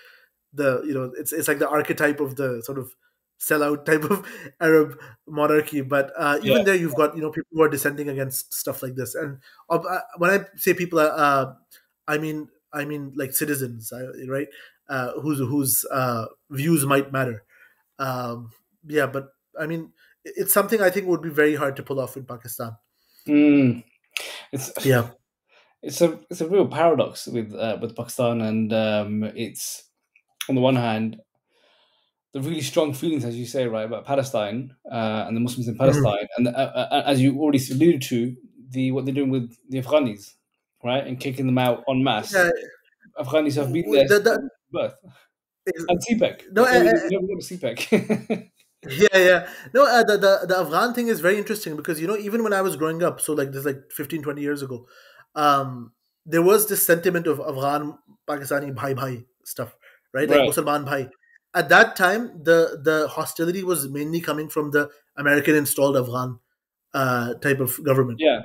it's like the archetype of the sort of sellout type of Arab monarchy. But Yeah. even there, you've got people who are dissenting against stuff like this. And when I say people, I mean like citizens, right? Whose views might matter. Yeah, but I mean, it's something I think would be very hard to pull off in Pakistan. Mm. It's Yeah. it's a real paradox with Pakistan, and it's, on the one hand, the really strong feelings, as you say, right, about Palestine and the Muslims in Mhm. Palestine, and as you already alluded to, what they're doing with the Afghanis, right, and kicking them out en masse. Yeah. Afghanis have been there since birth. And CPEC. No, We never got to CPEC. yeah. No, the Afghan thing is very interesting because even when I was growing up, so like this, like 15, 20 years ago, um, there was this sentiment of Afghan Pakistani bhai bhai stuff, right? Like Right. Musalman bhai. At that time, the hostility was mainly coming from the American installed Afghan type of government. Yeah.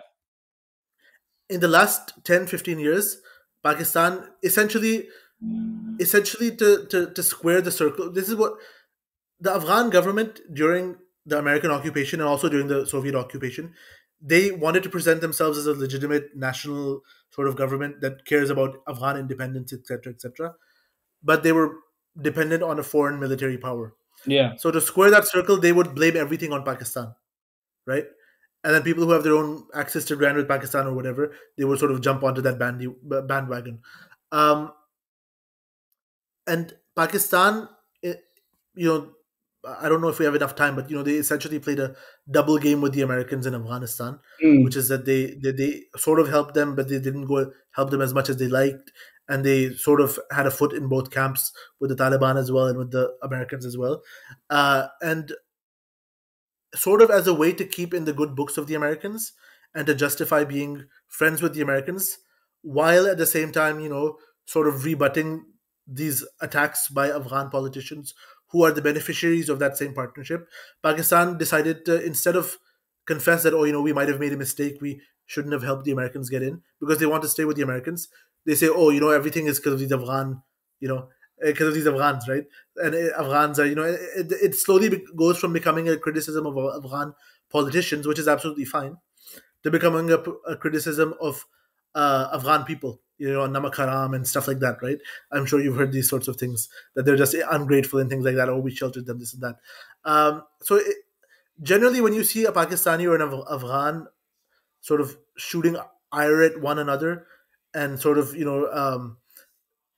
In the last 10, 15 years, Pakistan essentially to square the circle. This is what the Afghan government, during the American occupation and also during the Soviet occupation, they wanted to present themselves as a legitimate national sort of government that cares about Afghan independence, etc., etc. But they were dependent on a foreign military power. Yeah. So to square that circle, they would blame everything on Pakistan, right? And then people who have their own access to ground with Pakistan or whatever, they would sort of jump onto that bandwagon. Um, and Pakistan, you know, I don't know if we have enough time, but they essentially played a double game with the Americans in Afghanistan, which Mm. is that they sort of helped them, but they didn't go help them as much as they liked, and they sort of had a foot in both camps with the Taliban as well and with the Americans as well, and sort of as a way to keep in the good books of the Americans and to justify being friends with the Americans, while at the same time, sort of rebutting these attacks by Afghan politicians who are the beneficiaries of that same partnership. Pakistan decided to, instead of confess that, we might have made a mistake, we shouldn't have helped the Americans get in, because they want to stay with the Americans, they say, everything is because of these Afghan, because of these Afghans, right? And Afghans are, it slowly goes from becoming a criticism of Afghan politicians, which is absolutely fine, to becoming a criticism of Afghan people, namak haram and stuff like that, right? I'm sure you've heard these sorts of things, that they're just ungrateful and things like that. Oh, we sheltered them, this and that. Generally, when you see a Pakistani or an Afghan sort of shooting ire at one another and sort of,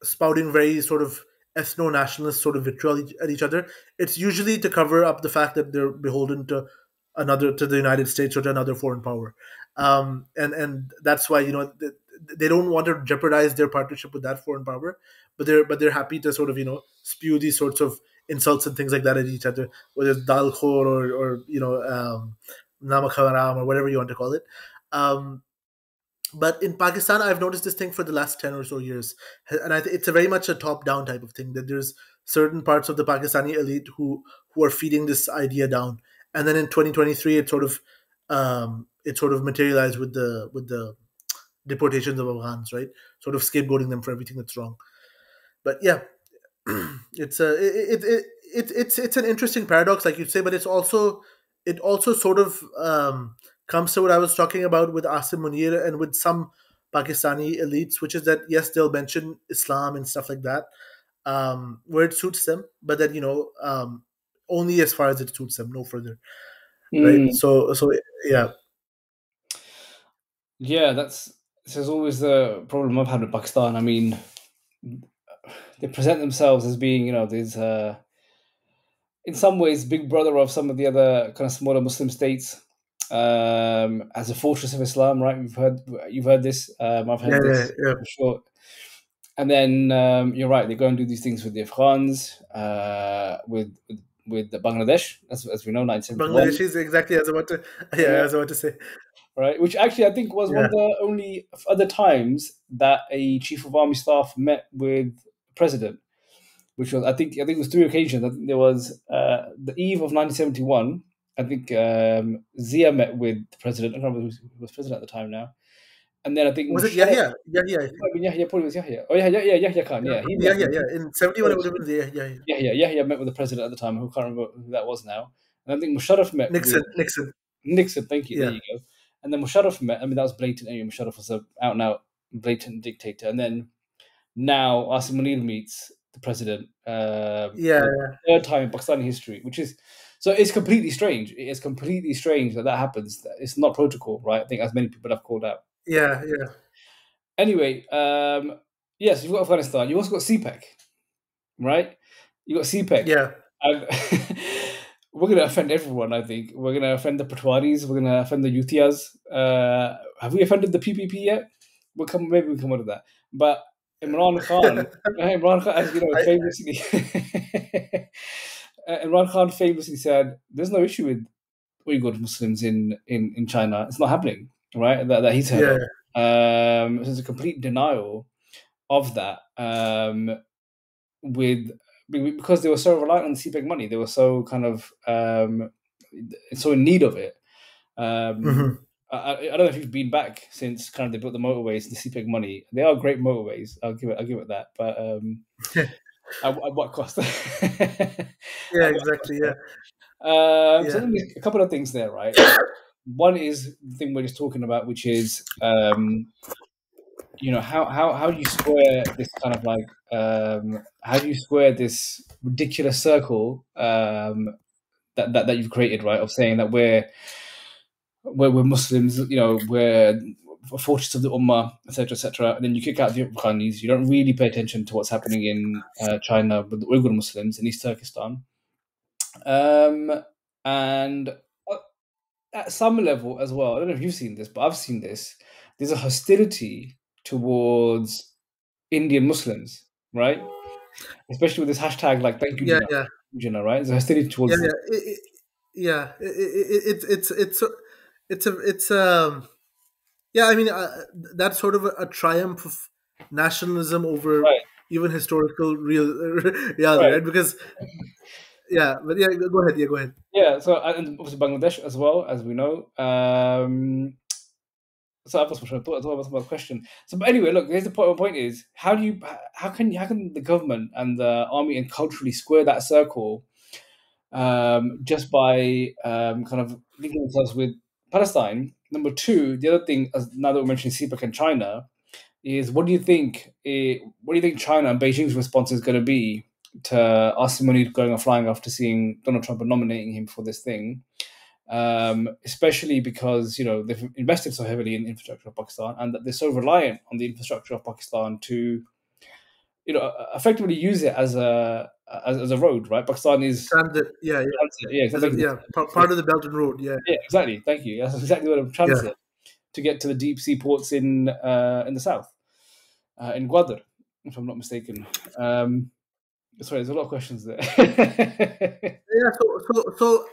spouting very sort of ethno-nationalist sort of vitriol at each other, it's usually to cover up the fact that they're beholden to the United States or to another foreign power, and that's why they don't want to jeopardize their partnership with that foreign power, but they're happy to sort of spew these sorts of insults and things like that at each other, whether it's dal khor or namak haram or whatever you want to call it. But in Pakistan, I've noticed this thing for the last 10 or so years. And it's a very much a top-down type of thing, that there's certain parts of the Pakistani elite who are feeding this idea down. And then in 2023, it sort of materialized with the deportations of Afghans, right? Sort of scapegoating them for everything that's wrong. But yeah, it's an interesting paradox, like you say, but it also sort of comes to what I was talking about with Asim Munir and with some Pakistani elites, which is that yes, they'll mention Islam and stuff like that, where it suits them, but that only as far as it suits them, no further, right? Mm. So yeah. Yeah, this is always the problem I've had with Pakistan. I mean, they present themselves as being, these, in some ways, big brother of some of the other kind of smaller Muslim states, as a fortress of Islam, right? You've heard this. I've Yeah, heard yeah, this yeah. for sure. And then you're right; they go and do these things with the Afghans, with the Bangladesh, as we know, 1971, Bangladeshis, exactly as I want to. Yeah, as I want to say. right? Which actually I think was one Yeah. of the only other times that a chief of army staff met with the president, which was I think it was 3 occasions. I think there was the eve of 1971. I think Zia met with the president. I don't remember who was president at the time now. And then I think Was it Musharraf. Yahya? Yahya, I think. Yahya, probably was Yahya. Oh, yeah, Yahya Khan. Yeah, Yeah, he probably met Yahya, with. yeah. In 71, it would have been Yahya. Yahya met with the president at the time. Who can't remember who that was now. And I think Musharraf met with Nixon. Nixon. Thank you. There Yeah. you go. And then Musharraf met. I mean, that was blatant. Anyway, Musharraf was an out and out blatant dictator. And then now Asim Munir meets the president. Yeah, the third time in Pakistani history, which is so it's completely strange. It is completely strange that happens. It's not protocol, right? I think as many people have called out. yeah. Anyway, yes, you've got Afghanistan. You've also got CPEC, right? You got CPEC. Yeah. And we're going to offend everyone, I think. We're going to offend the Patwaris. We're going to offend the Yuthias. Have we offended the PPP yet? Maybe we'll come out of that. But Imran Khan, as you know, famously, Imran Khan famously said, "There's no issue with Uyghur Muslims in China. It's not happening." Right? That he's heard of. So there's a complete denial of that. Because they were so reliant on the CPEC money, they were so kind of so in need of it. I don't know if you've been back since kind of they built the motorways and the CPEC money. They are great motorways. I'll give it that. But at what cost? Yeah, exactly. Yeah. So there's a couple of things there, right? One is the thing we're just talking about, which is how do you square this kind of like how do you square this ridiculous circle that you've created, right? Of saying that we're Muslims, we're a fortress of the Ummah, etc., etc. And then you kick out the Afghanis. You don't really pay attention to what's happening in China with the Uyghur Muslims in East Turkestan. And at some level as well, I don't know if you've seen this, but I've seen this. There's a hostility towards Indian Muslims, right? Especially with this hashtag, like "Thank you, Jinnah," right? There's a hostility towards. I mean, that's sort of a triumph of nationalism over even historical reality, right? Because but go ahead. Yeah, so and obviously Bangladesh as well, as we know. So I've lost my train of thought as well. That's my question. So, but anyway, look. Here's the point. My point is, how can the government and the army and culturally square that circle, just by kind of linking themselves with Palestine? Number two, the other thing, now that we're mentioning CPEC and China, is what do you think? What do you think China and Beijing's response is going to be to Asim Munir going and flying after seeing Donald Trump and nominating him for this thing? Especially because they've invested so heavily in the infrastructure of Pakistan, and that they're so reliant on the infrastructure of Pakistan to, effectively use it as a road, right? Pakistan is transit, exactly. Part of the Belt and Road, yeah, exactly. Thank you. That's exactly what I'm transit to get to the deep sea ports in the south, in Gwadar, if I'm not mistaken. Sorry, there's a lot of questions there. So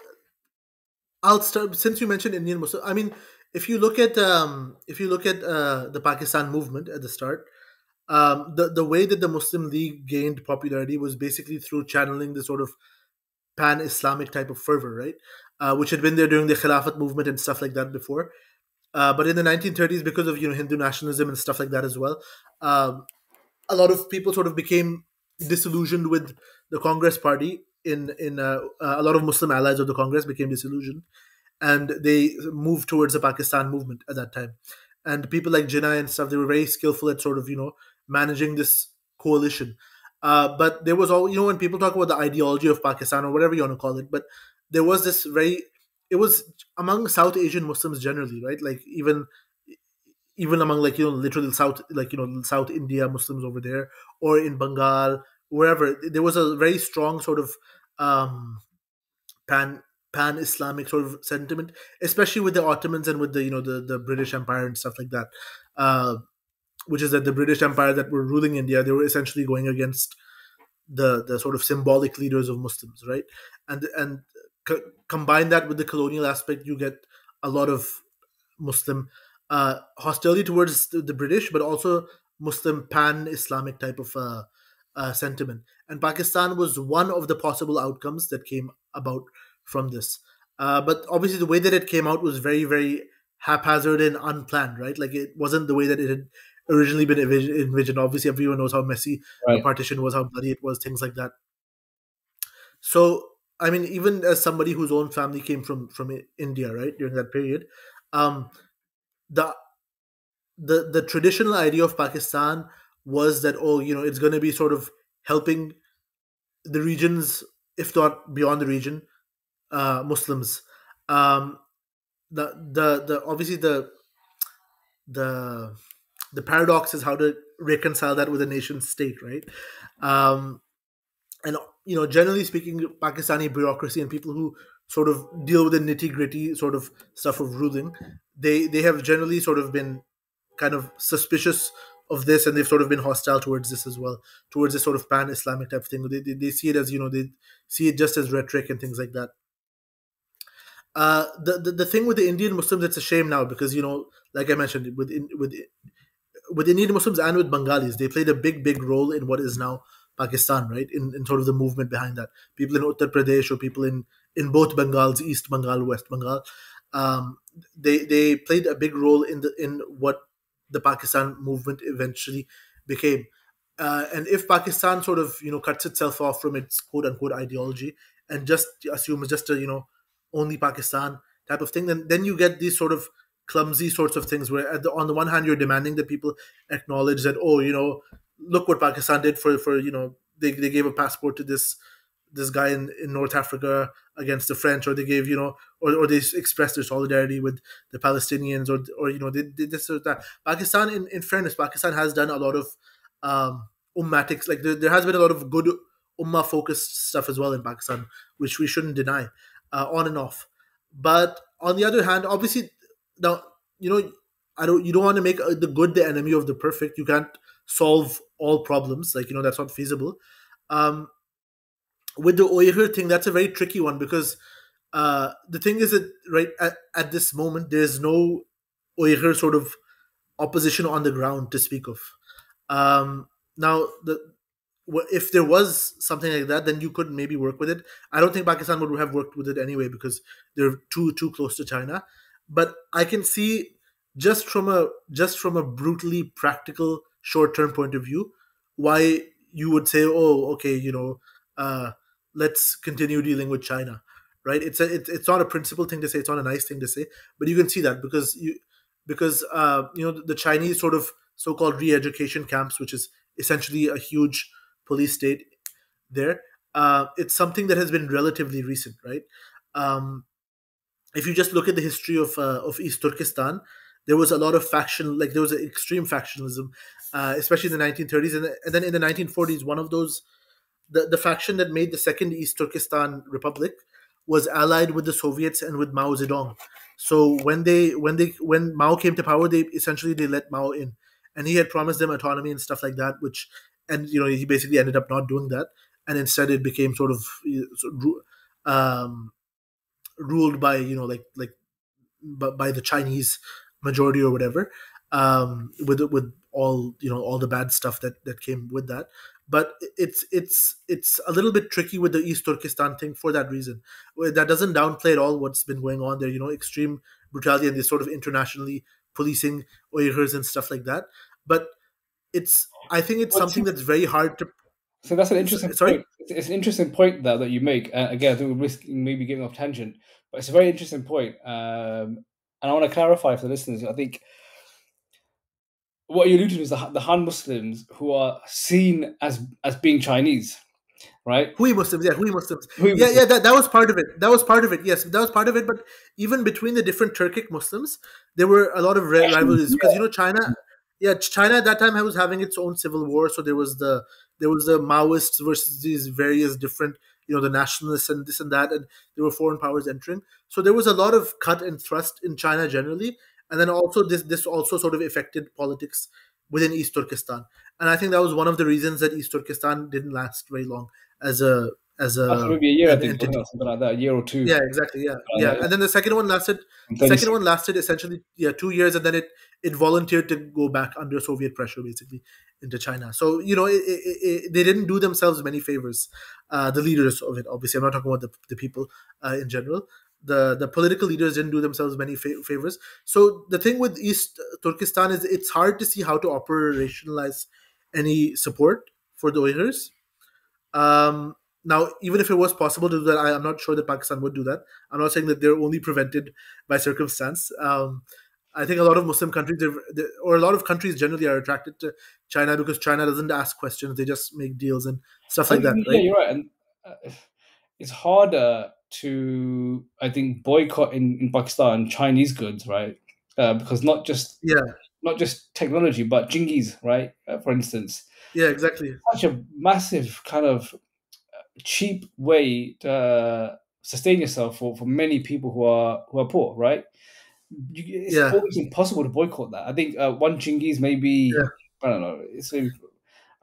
I'll start, since you mentioned Indian Muslim. I mean, if you look at the Pakistan movement at the start, the way that the Muslim League gained popularity was basically through channeling the sort of pan-Islamic type of fervor, right? Which had been there during the Khilafat movement and stuff like that before. But in the 1930s, because of Hindu nationalism and stuff like that as well, a lot of people sort of became disillusioned with the Congress party. A lot of Muslim allies of the Congress became disillusioned, and they moved towards the Pakistan movement at that time. And people like Jinnah and stuff, they were very skillful at sort of managing this coalition. But there was all when people talk about the ideology of Pakistan or whatever you want to call it, but there was this it was among South Asian Muslims generally, right? Like even among literally South India Muslims over there, or in Bengal, wherever, there was a very strong sort of pan-Islamic sort of sentiment, especially with the Ottomans and with the the British Empire and stuff like that. which is that the British Empire that were ruling India, they were essentially going against the sort of symbolic leaders of Muslims, right? And combine that with the colonial aspect, you get a lot of Muslim hostility towards the British, but also Muslim pan-Islamic type of sentiment. And Pakistan was one of the possible outcomes that came about from this. But obviously, the way that it came out was very, very haphazard and unplanned, right? Like it wasn't the way that it had originally been envisioned. Obviously, everyone knows how messy the Right. partition was, how bloody it was, things like that. So, I mean, even as somebody whose own family came from India, right, during that period, um, the the traditional idea of Pakistan was that, oh, it's going to be sort of helping the regions, if not beyond the region, Muslims. Um, the obviously the the paradox is how to reconcile that with a nation state, right? Um, and generally speaking, Pakistani bureaucracy and people who sort of deal with the nitty gritty sort of stuff of ruling, they have generally sort of been kind of suspicious of this, and they've sort of been hostile towards this as well, towards this sort of pan-Islamic type of thing. They see it as, they see it just as rhetoric and things like that. The thing with the Indian Muslims, it's a shame now because, like I mentioned, with Indian Muslims and with Bengalis, they played a big role in what is now Pakistan, right? In sort of the movement behind that. People in Uttar Pradesh or people in both Bengals, East Bengal, West Bengal, they played a big role in what the Pakistan movement eventually became. And if Pakistan sort of cuts itself off from its quote unquote ideology and just assumes just a only Pakistan type of thing, then you get these sort of clumsy sorts of things where on the one hand you're demanding that people acknowledge that, oh, look what Pakistan did for they gave a passport to this guy in North Africa against the French, or they gave or they expressed their solidarity with the Palestinians, or they did this or that. Pakistan, in fairness, Pakistan has done a lot of ummatics. Like there has been a lot of good ummah focused stuff as well in Pakistan, which we shouldn't deny, on and off. But on the other hand, obviously, now you don't want to make the good the enemy of the perfect. You can't solve all problems, like that's not feasible. With the Uyghur thing, that's a very tricky one because the thing is that right at this moment there's no Uyghur sort of opposition on the ground to speak of. Now, if there was something like that, then you could maybe work with it. I don't think Pakistan would have worked with it anyway because they're too close to China. But I can see just from a brutally practical short term point of view why you would say, oh, okay, let's continue dealing with China, right? It's not a principled thing to say. It's not a nice thing to say, but you can see that because the Chinese sort of so-called re-education camps, which is essentially a huge police state there. It's something that has been relatively recent, right? If you just look at the history of East Turkestan, there was a lot of faction, like there was an extreme factionalism, especially in the 1930s, and then in the 1940s, one of those, the faction that made the second East Turkestan Republic was allied with the Soviets and with Mao Zedong. So when Mao came to power, they let Mao in, and he had promised them autonomy and stuff like that, he basically ended up not doing that, and instead it became sort of ruled by by the Chinese majority or whatever, with all the bad stuff that came with that. But it's a little bit tricky with the East Turkestan thing for that reason. That doesn't downplay at all what's been going on there. Extreme brutality and this sort of internationally policing Uyghurs and stuff like that. But I think it's something that's very hard to. So that's an interesting Sorry? point. It's an interesting point there that you make. Again, I think we're risking maybe getting off tangent, but it's a very interesting point. And I want to clarify for the listeners. I think what you alluded to is the Han Muslims who are seen as being Chinese, right? Hui Muslims, yeah, Hui Muslims. Hui Yeah, Muslims. that was part of it. That was part of it, yes. That was part of it, but even between the different Turkic Muslims, there were a lot of rivalries. Because, China at that time was having its own civil war, so there was the Maoists versus these various different, the nationalists and this and that, and there were foreign powers entering. So there was a lot of cut and thrust in China generally, and then also this also sort of affected politics within East Turkestan. And I think that was one of the reasons that East Turkestan didn't last very long as a After maybe a year, I an think, wasn't entity. it? Something like that, a year or two. Yeah, exactly. Yeah, Like yeah. that. And then the second one lasted. In The second 36. one lasted essentially 2 years, and then it volunteered to go back under Soviet pressure, basically into China. So they didn't do themselves many favors. The leaders of it, obviously, I'm not talking about the people in general. The political leaders didn't do themselves many favors. So the thing with East Turkestan is it's hard to see how to operationalize any support for the Uyghurs. Now, even if it was possible to do that, I'm not sure that Pakistan would do that. I'm not saying that they're only prevented by circumstance. I think a lot of Muslim countries, or a lot of countries generally, are attracted to China because China doesn't ask questions; they just make deals and stuff I like think, that, yeah, right? you're right, and it's harder to, I think, boycott in Pakistan Chinese goods, right? Because Yeah, not just technology, but Jingis, right? For instance, yeah, exactly. such a massive kind of cheap way to sustain yourself for many people who are poor, right? It's Yeah, almost impossible to boycott that. I think one Chingiz maybe, yeah, I don't know, it's maybe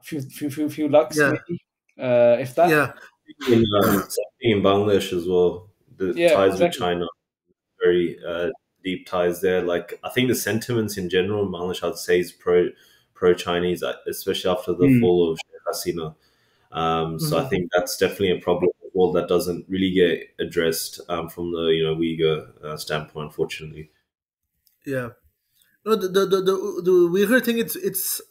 a few lakhs yeah, maybe, if that. yeah, Something in Bangladesh as well. The Yeah, ties with exactly. China, very deep ties there. Like I think the sentiments in general in Bangladesh, I'd say, is pro Chinese, especially after the Mm. fall of Sheikh Hasina. So I mhm, think that's definitely a problem as well that doesn't really get addressed from the Uyghur standpoint, unfortunately. yeah. No, the Uyghur thing, it's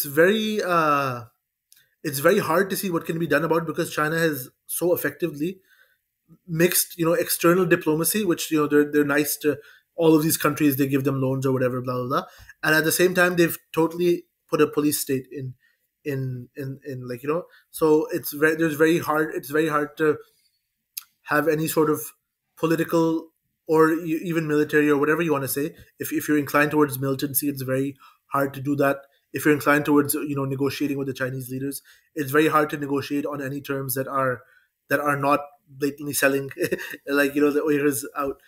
very it's very hard to see what can be done about it because China has so effectively mixed, external diplomacy, which they're nice to all of these countries. They give them loans or whatever, blah blah blah, and at the same time they've totally put a police state in like So it's very hard to have any sort of political or even military or whatever you want to say. If you're inclined towards militancy, it's very hard to do that. If you're inclined towards negotiating with the Chinese leaders, it's very hard to negotiate on any terms that are not blatantly selling like the Uyghurs out.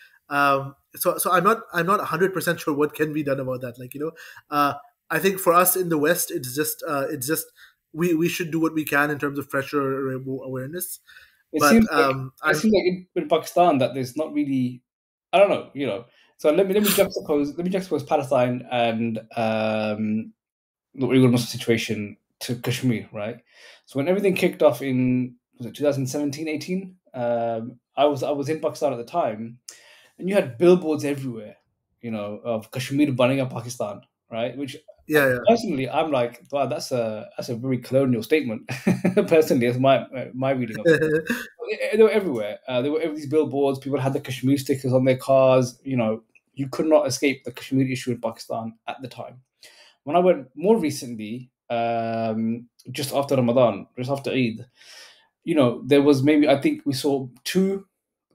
So I'm not 100% sure what can be done about that. Uh, I think for us in the West, it's just we should do what we can in terms of pressure or awareness. It But seems like in Pakistan that there's not really, I don't know, So let me juxtapose Palestine and the Uyghur Muslim situation to Kashmir, right? So when everything kicked off in, was it 2017, 18? I was in Pakistan at the time, and you had billboards everywhere, of Kashmir burning up Pakistan, right? Which yeah, personally, I'm like, wow, that's a very colonial statement. Personally, that's my reading of it. yeah. They were everywhere. There were these billboards. People had the Kashmir stickers on their cars. You could not escape the Kashmir issue in Pakistan at the time. When I went more recently, just after Ramadan, just after Eid, there was maybe, I think we saw two,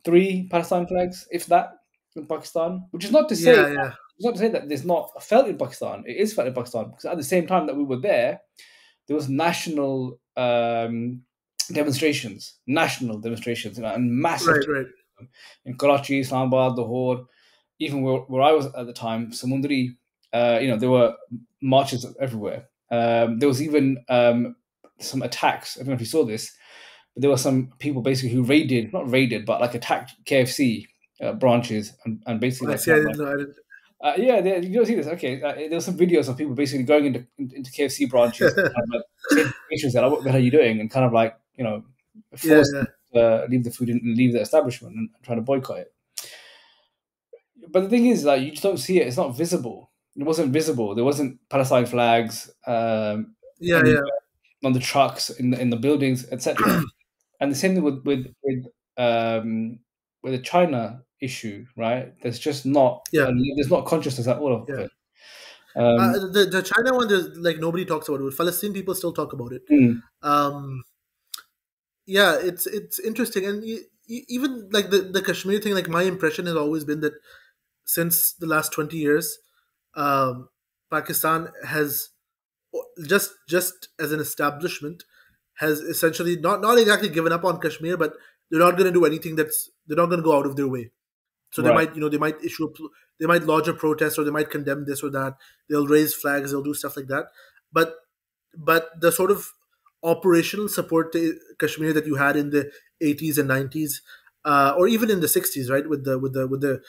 three Palestine flags, if that, in Pakistan. Which is not to say Yeah, yeah, that there's not felt in Pakistan. It is felt in Pakistan because at the same time that we were there was national demonstrations, and massive right, right. in Karachi, Islamabad, Lahore, even where I was at the time, Samundri. There were marches everywhere. There was even some attacks. I don't know if you saw this, but there were some people basically who not raided, but like attacked KFC branches and basically I like see. I didn't know. I didn't. yeah, you don't see this. Okay, there were some videos of people basically going into KFC branches, kind of like saying to patrons that, "What the hell are you doing?" and kind of like Yeah, force yeah, them to leave the food and leave the establishment and try to boycott it. But the thing is that you just don't see it. It's not visible. It wasn't visible. There wasn't Palestine flags yeah, anywhere yeah, on the trucks, in the buildings, etc. And the same thing with the China issue, right? There's just not yeah, there's not consciousness at all of yeah. it. Um, The China one, there's like nobody talks about it. Palestinian people still talk about it. mm, Um, yeah, it's interesting, and even like the Kashmir thing. Like my impression has always been that since the last 20 years, Pakistan has just as an establishment has essentially not exactly given up on Kashmir, but they're not going to do anything they're not going to go out of their way. So they right. might they might issue they might lodge a protest, or they might condemn this or that. They'll raise flags, they'll do stuff like that. But the sort of operational support to Kashmir that you had in the 80s and 90s, or even in the 60s, right? With the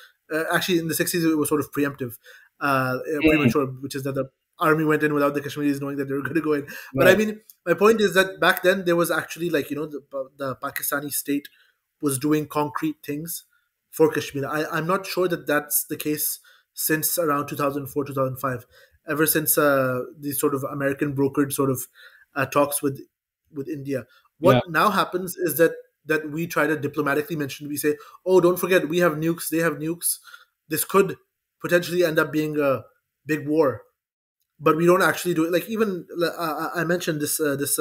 actually in the 60s it was sort of preemptive, premature, which is that the army went in without the Kashmiris knowing that they were going to go in. But I mean, my point is that back then there was actually, like, the Pakistani state was doing concrete things for Kashmir. I'm not sure that that's the case since around 2004, 2005. Ever since these sort of American brokered sort of talks with India. Yeah. What now happens is that we try to diplomatically mention, we say, oh, don't forget, we have nukes, they have nukes. This could potentially end up being a big war. But we don't actually do it. Like, even I mentioned this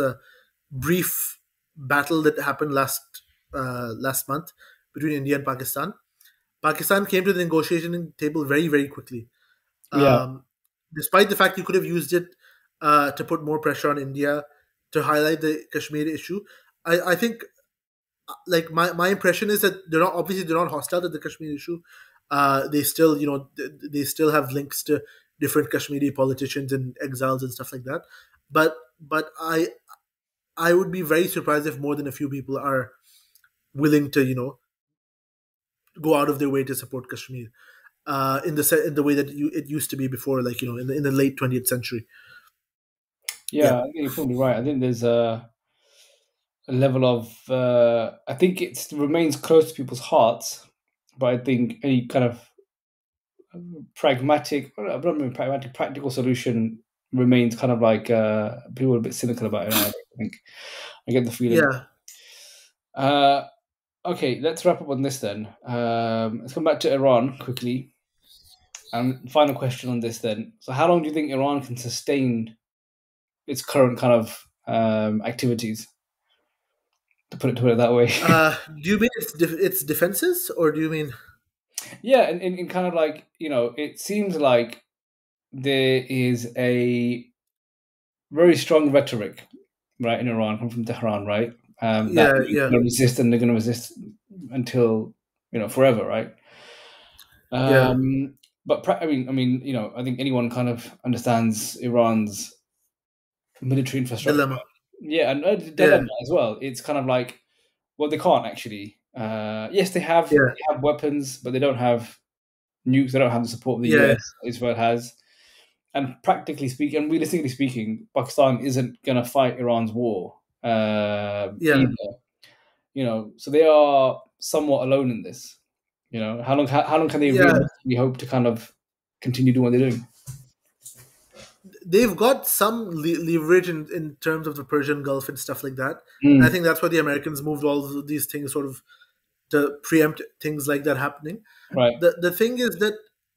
brief battle that happened last month between India and Pakistan. Pakistan came to the negotiating table very, very quickly. Yeah. Despite the fact you could have used it to put more pressure on India to highlight the Kashmir issue. I think, like, my impression is that they're not hostile to the Kashmir issue. They still, they still have links to different Kashmiri politicians and exiles and stuff like that. But I would be very surprised if more than a few people are willing to, go out of their way to support Kashmir in the way that it used to be before, like, in the late 20th century. Yeah, I think you're probably right. I think there's a level of I think it remains close to people's hearts, but I think any kind of practical solution remains kind of like people are a bit cynical about it. I think I get the feeling. Yeah. Okay, let's wrap up on this then. Let's come back to Iran quickly. And final question on this then. So how long do you think Iran can sustain its current kind of activities? To put it that way. Do you mean its defenses, or do you mean? Yeah, in kind of like, it seems like there is a very strong rhetoric, right, in Iran from Tehran, right? That they're going to resist, and they're going to resist until forever, right? But I mean, I think anyone kind of understands Iran's military infrastructure. Dilemma. Yeah, and dilemma as well. It's kind of like, well, they can't actually. Yes, they have weapons, but they don't have nukes. They don't have the support the US, Israel has. And practically speaking, and realistically speaking, Pakistan isn't going to fight Iran's war either. So they are somewhat alone in this. How long can they realistically hope to kind of continue doing what they're doing? They've got some leverage in terms of the Persian Gulf and stuff like that. And I think that's why the Americans moved all of these things sort of to preempt things like that happening. Right. The thing is that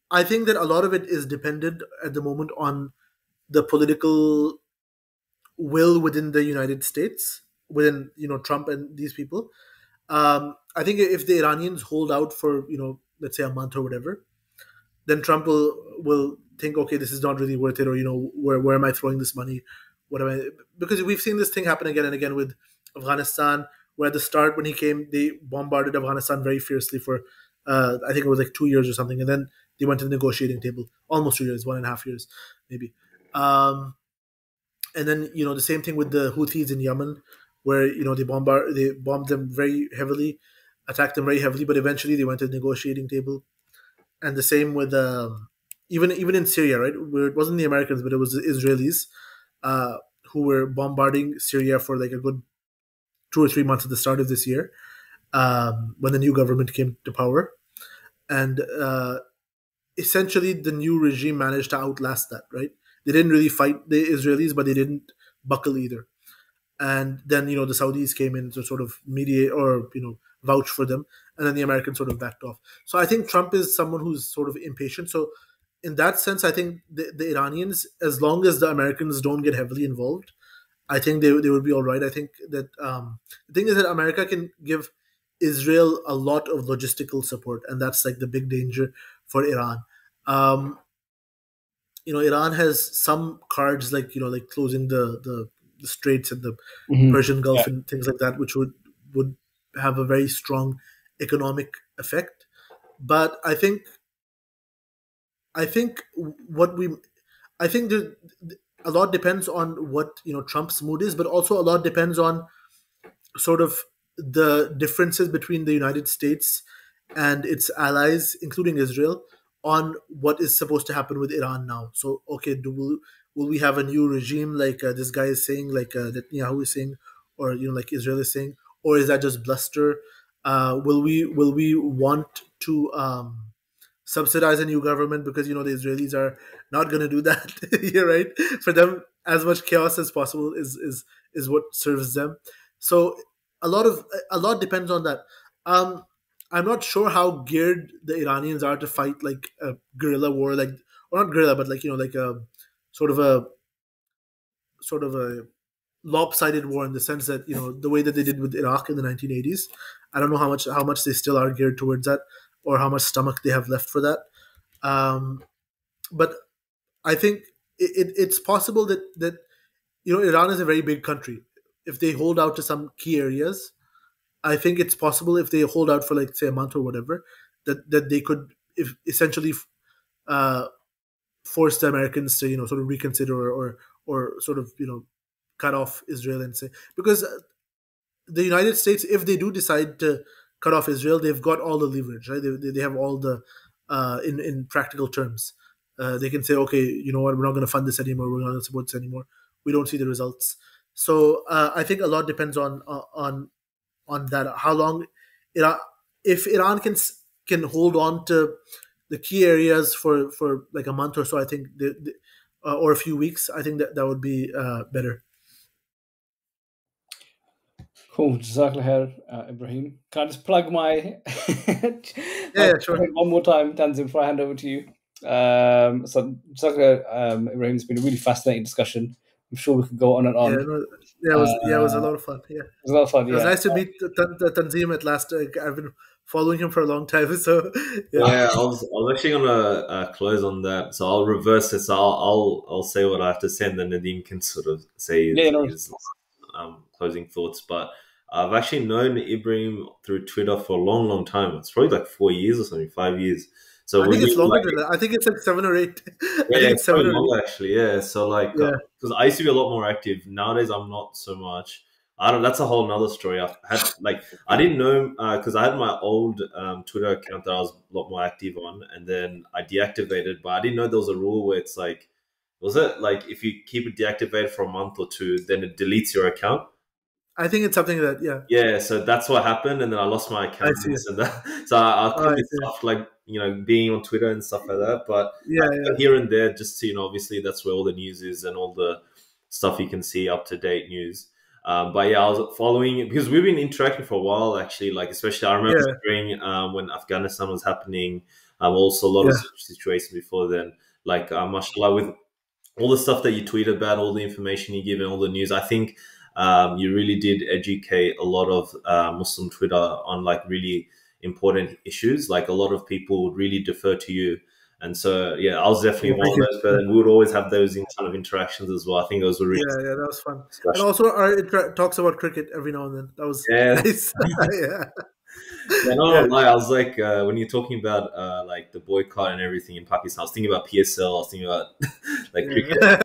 I think that a lot of it is dependent at the moment on the political will within the United States, within Trump and these people. I think if the Iranians hold out for let's say a month or whatever, then Trump will think, okay, this is not really worth it, or where am I throwing this money? What am I? Because we've seen this thing happen again and again with Afghanistan, where at the start when he came, they bombarded Afghanistan very fiercely for I think it was like 2 years or something, and then they went to the negotiating table, almost 2 years, 1.5 years maybe. And then the same thing with the Houthis in Yemen, where they bombed them very heavily, attacked them very heavily, but eventually they went to the negotiating table. And the same with even in Syria, right, where it wasn't the Americans, but it was the Israelis who were bombarding Syria for like a good 2 or 3 months at the start of this year, when the new government came to power. And essentially the new regime managed to outlast that, right? They didn't really fight the Israelis, but they didn't buckle either. And then, the Saudis came in to sort of mediate or, vouch for them. And then the Americans sort of backed off. So I think Trump is someone who's sort of impatient. So in that sense, I think the Iranians, as long as the Americans don't get heavily involved, I think they would be all right. I think that the thing is that America can give Israel a lot of logistical support, and that's like the big danger for Iran. Iran has some cards like like closing the straits and the Persian Gulf and things like that, which would have a very strong economic effect. But I think I think what we, I think a lot depends on what Trump's mood is, but also a lot depends on sort of the differences between the United States and its allies, including Israel, on what is supposed to happen with Iran now. So, okay, will we have a new regime like this guy is saying, like Netanyahu is saying, or like Israel is saying, or is that just bluster? Will we want to subsidize a new government because the Israelis are not going to do that? Yeah, right. For them, as much chaos as possible is what serves them. So a lot depends on that. Um, I'm not sure how geared the Iranians are to fight like a guerrilla war, like, or not guerrilla, but like like a sort of a sort of a lopsided war, in the sense that the way that they did with Iraq in the 1980s. I don't know how much they still are geared towards that, or how much stomach they have left for that. Um, but I think it's possible that Iran is a very big country. If they hold out to some key areas, I think it's possible, if they hold out for like say a month or whatever, that they could, if essentially uh, force the Americans to sort of reconsider, or sort of cut off Israel, and say, because the United States, if they do decide to cut off Israel, they've got all the leverage, right? They have all the in practical terms, they can say, okay, you know what, we're not going to fund this anymore, we're not going to support this anymore. We don't see the results. So I think a lot depends on that. How long Iran, if Iran can hold on to the key areas for like a month or so, I think or a few weeks, I think that would be better. Cool. Jazakallah khair, Ibrahim. Can I just plug my, Yeah, sure. one more time, Tanzim, before I hand over to you? So, Jazakallah, Ibrahim, it's been a really fascinating discussion. I'm sure we could go on and on. Yeah, no, it was a lot of fun. Yeah, It was a lot of fun, it was yeah. nice to meet the Tanzim at last. I've been following him for a long time, so Yeah, I was actually gonna close on that, so I'll reverse it. So I'll say what I have to say, and then Nadeem can sort of say Yeah, no. his closing thoughts. But I've actually known Ibrahim through Twitter for a long, long time. It's probably like 4 years or something, 5 years. So I when think it's you longer like, than that. I think it's like 7 or 8. I yeah, think it's it's seven probably or eight. longer actually. Yeah, so like Yeah, because I used to be a lot more active. Nowadays, I'm not so much. I don't. That's a whole nother story. I had like I didn't know because I had my old Twitter account that I was a lot more active on, and then I deactivated. But I didn't know there was a rule where it's like, was it like if you keep it deactivated for a month or two, then it deletes your account? I think it's something that, yeah. Yeah, so that's what happened, and then I lost my I account and see. this and that. So I Oh, I couldn't be see. soft like being on Twitter and stuff like that. But I Yeah, keep yeah, it here and there just to obviously that's where all the news is and all the stuff you can see up to date news. But yeah, I was following it because we've been interacting for a while actually. Like especially I remember yeah, during when Afghanistan was happening. Also a lot of yeah. situations before then. Like mashallah, with all the stuff that you tweet about, all the information you give, and all the news. I think you really did educate a lot of Muslim Twitter on like really important issues. Like a lot of people would really defer to you. And so, yeah, I was definitely Oh, one thank of you. those. But then we would always have those kind of interactions as well. I think those were really Yeah, yeah, that was fun. And discussions. also, our talks about cricket every now and then. That was Yeah, nice. Yeah, yeah, not yeah, gonna lie. I was like, when you're talking about like the boycott and everything in Pakistan, I was thinking about PSL. I was thinking about like cricket yeah.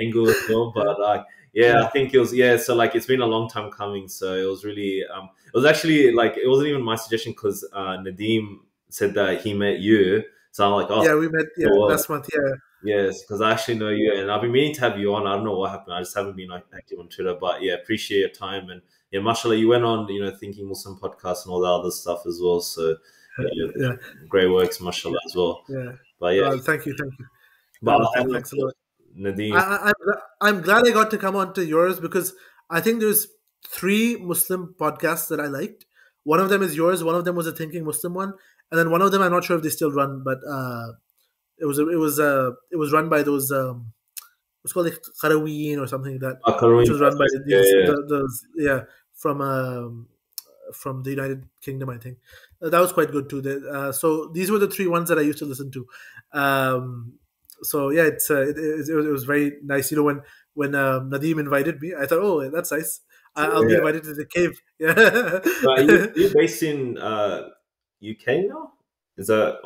angle as well. Yeah, But yeah, yeah. I think it was So like it's been a long time coming. So it was really it was actually like it wasn't even my suggestion because Nadeem said that he met you. So I'm like, oh, Yeah, we met, yeah, well, last month. Yeah, yes, because I actually know you, and I've been meaning to have you on. I don't know what happened. I just haven't been like, active on Twitter. But yeah, appreciate your time and yeah, mashallah, you went on Thinking Muslim podcast and all that other stuff as well. So yeah, yeah, great works, mashallah as well. yeah. But yeah, Thank you, thank you. but I'll hand Thanks a lot. Nadeem. I'm glad I got to come on to yours, because I think there's 3 Muslim podcasts that I liked. One of them is yours. One of them was a Thinking Muslim one, and then one of them I'm not sure if they still run, but it was run by those it's called like Qarawiyin or something like that, which Karoon was run by podcast. Yeah, these yeah. those, yeah, from the United Kingdom, I think. That was quite good too. So these were the 3 ones that I used to listen to. So yeah, it was very nice. When Nadeem invited me, I thought, oh, that's nice. I'll be Yeah. invited to the cave. But Yeah. you're based in UK now? Is that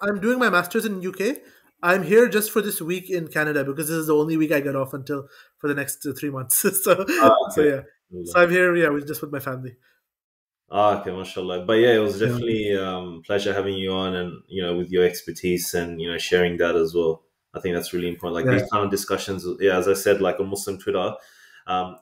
I'm doing my master's in UK. I'm here just for this week in Canada because this is the only week I get off until for the next 3 months. So okay. yeah. So I'm here, yeah, just with my family. Okay, mashallah. But yeah, it was Yeah. definitely pleasure having you on, and with your expertise and sharing that as well. I think that's really important. Like these kind of discussions, yeah, as I said, like on Muslim Twitter,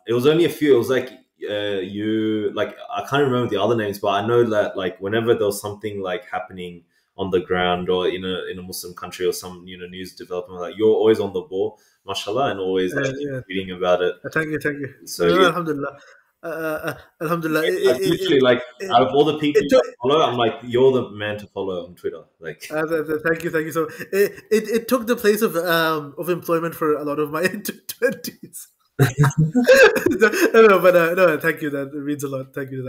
it was only a few. It was like I can't remember the other names, but I know that like whenever there was something like happening on the ground or in a Muslim country or some news development, like you're always on the ball, mashallah, and always like reading about it. Thank you. So No, yeah. Alhamdulillah. Alhamdulillah. Literally, like out of all the people I follow, I'm like, you're the man to follow on Twitter. Like, thank you. So it took the place of employment for a lot of my 20s. No, thank you. That means a lot. Thank you.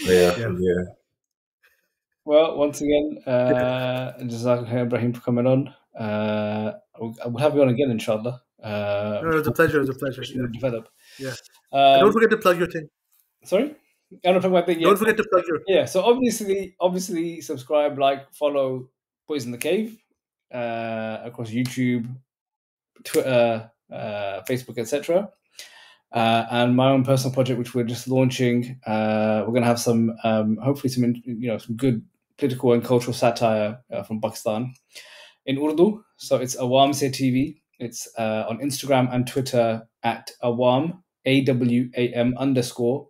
Yeah. Well, once again, Jazakallah Ibrahim for coming on. I will have you on again, inshallah. No, it's a pleasure. Yeah. Develop. Yeah. And don't forget to plug your thing. Sorry? Don't forget to plug your. Yeah. So obviously, subscribe, like, follow Boys in the Cave across YouTube, Twitter, Facebook, etc. And my own personal project, which we're just launching. We're going to have some, hopefully, some good political and cultural satire from Pakistan in Urdu. So it's Awam Se TV. It's on Instagram and Twitter at Awam, AWAM_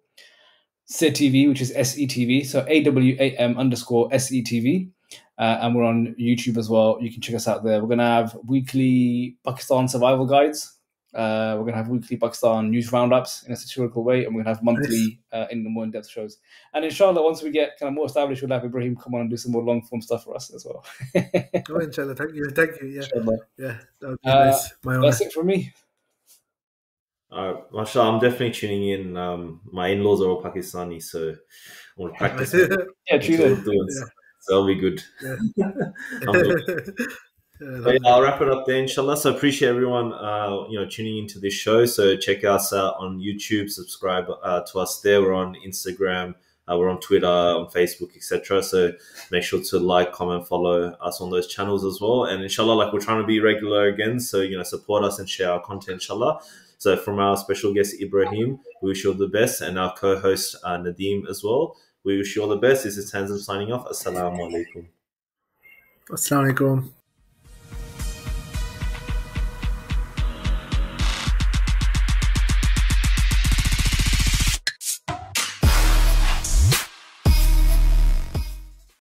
Se TV, which is SETV. So AWAM_ SETV. And we're on YouTube as well. You can check us out there. We're going to have weekly Pakistan survival guides. We're going to have weekly Pakistan news roundups in a satirical way, and we're going to have monthly in the more in-depth shows. And inshallah, once we get kind of more established, we'll have Ibrahim come on and do some more long-form stuff for us as well. Oh, inshallah. Thank you. Yeah, inshallah. Yeah, that would be nice. My honor. That's it from me. Mashallah, I'm definitely tuning in. My in-laws are all Pakistani, so I want to practice. Yeah, true. So that'll be good. Yeah. I'll wrap it up there, inshallah. So appreciate everyone, tuning into this show. So check us out on YouTube, subscribe to us there. We're on Instagram, we're on Twitter, on Facebook, etc. So make sure to like, comment, follow us on those channels as well. And inshallah, like we're trying to be regular again. So support us and share our content, inshallah. So from our special guest Ibrahim, we wish you all the best, and our co-host Nadeem as well. We wish you all the best. This is Tanzim signing off. Assalamu alaikum. Assalamu alaikum.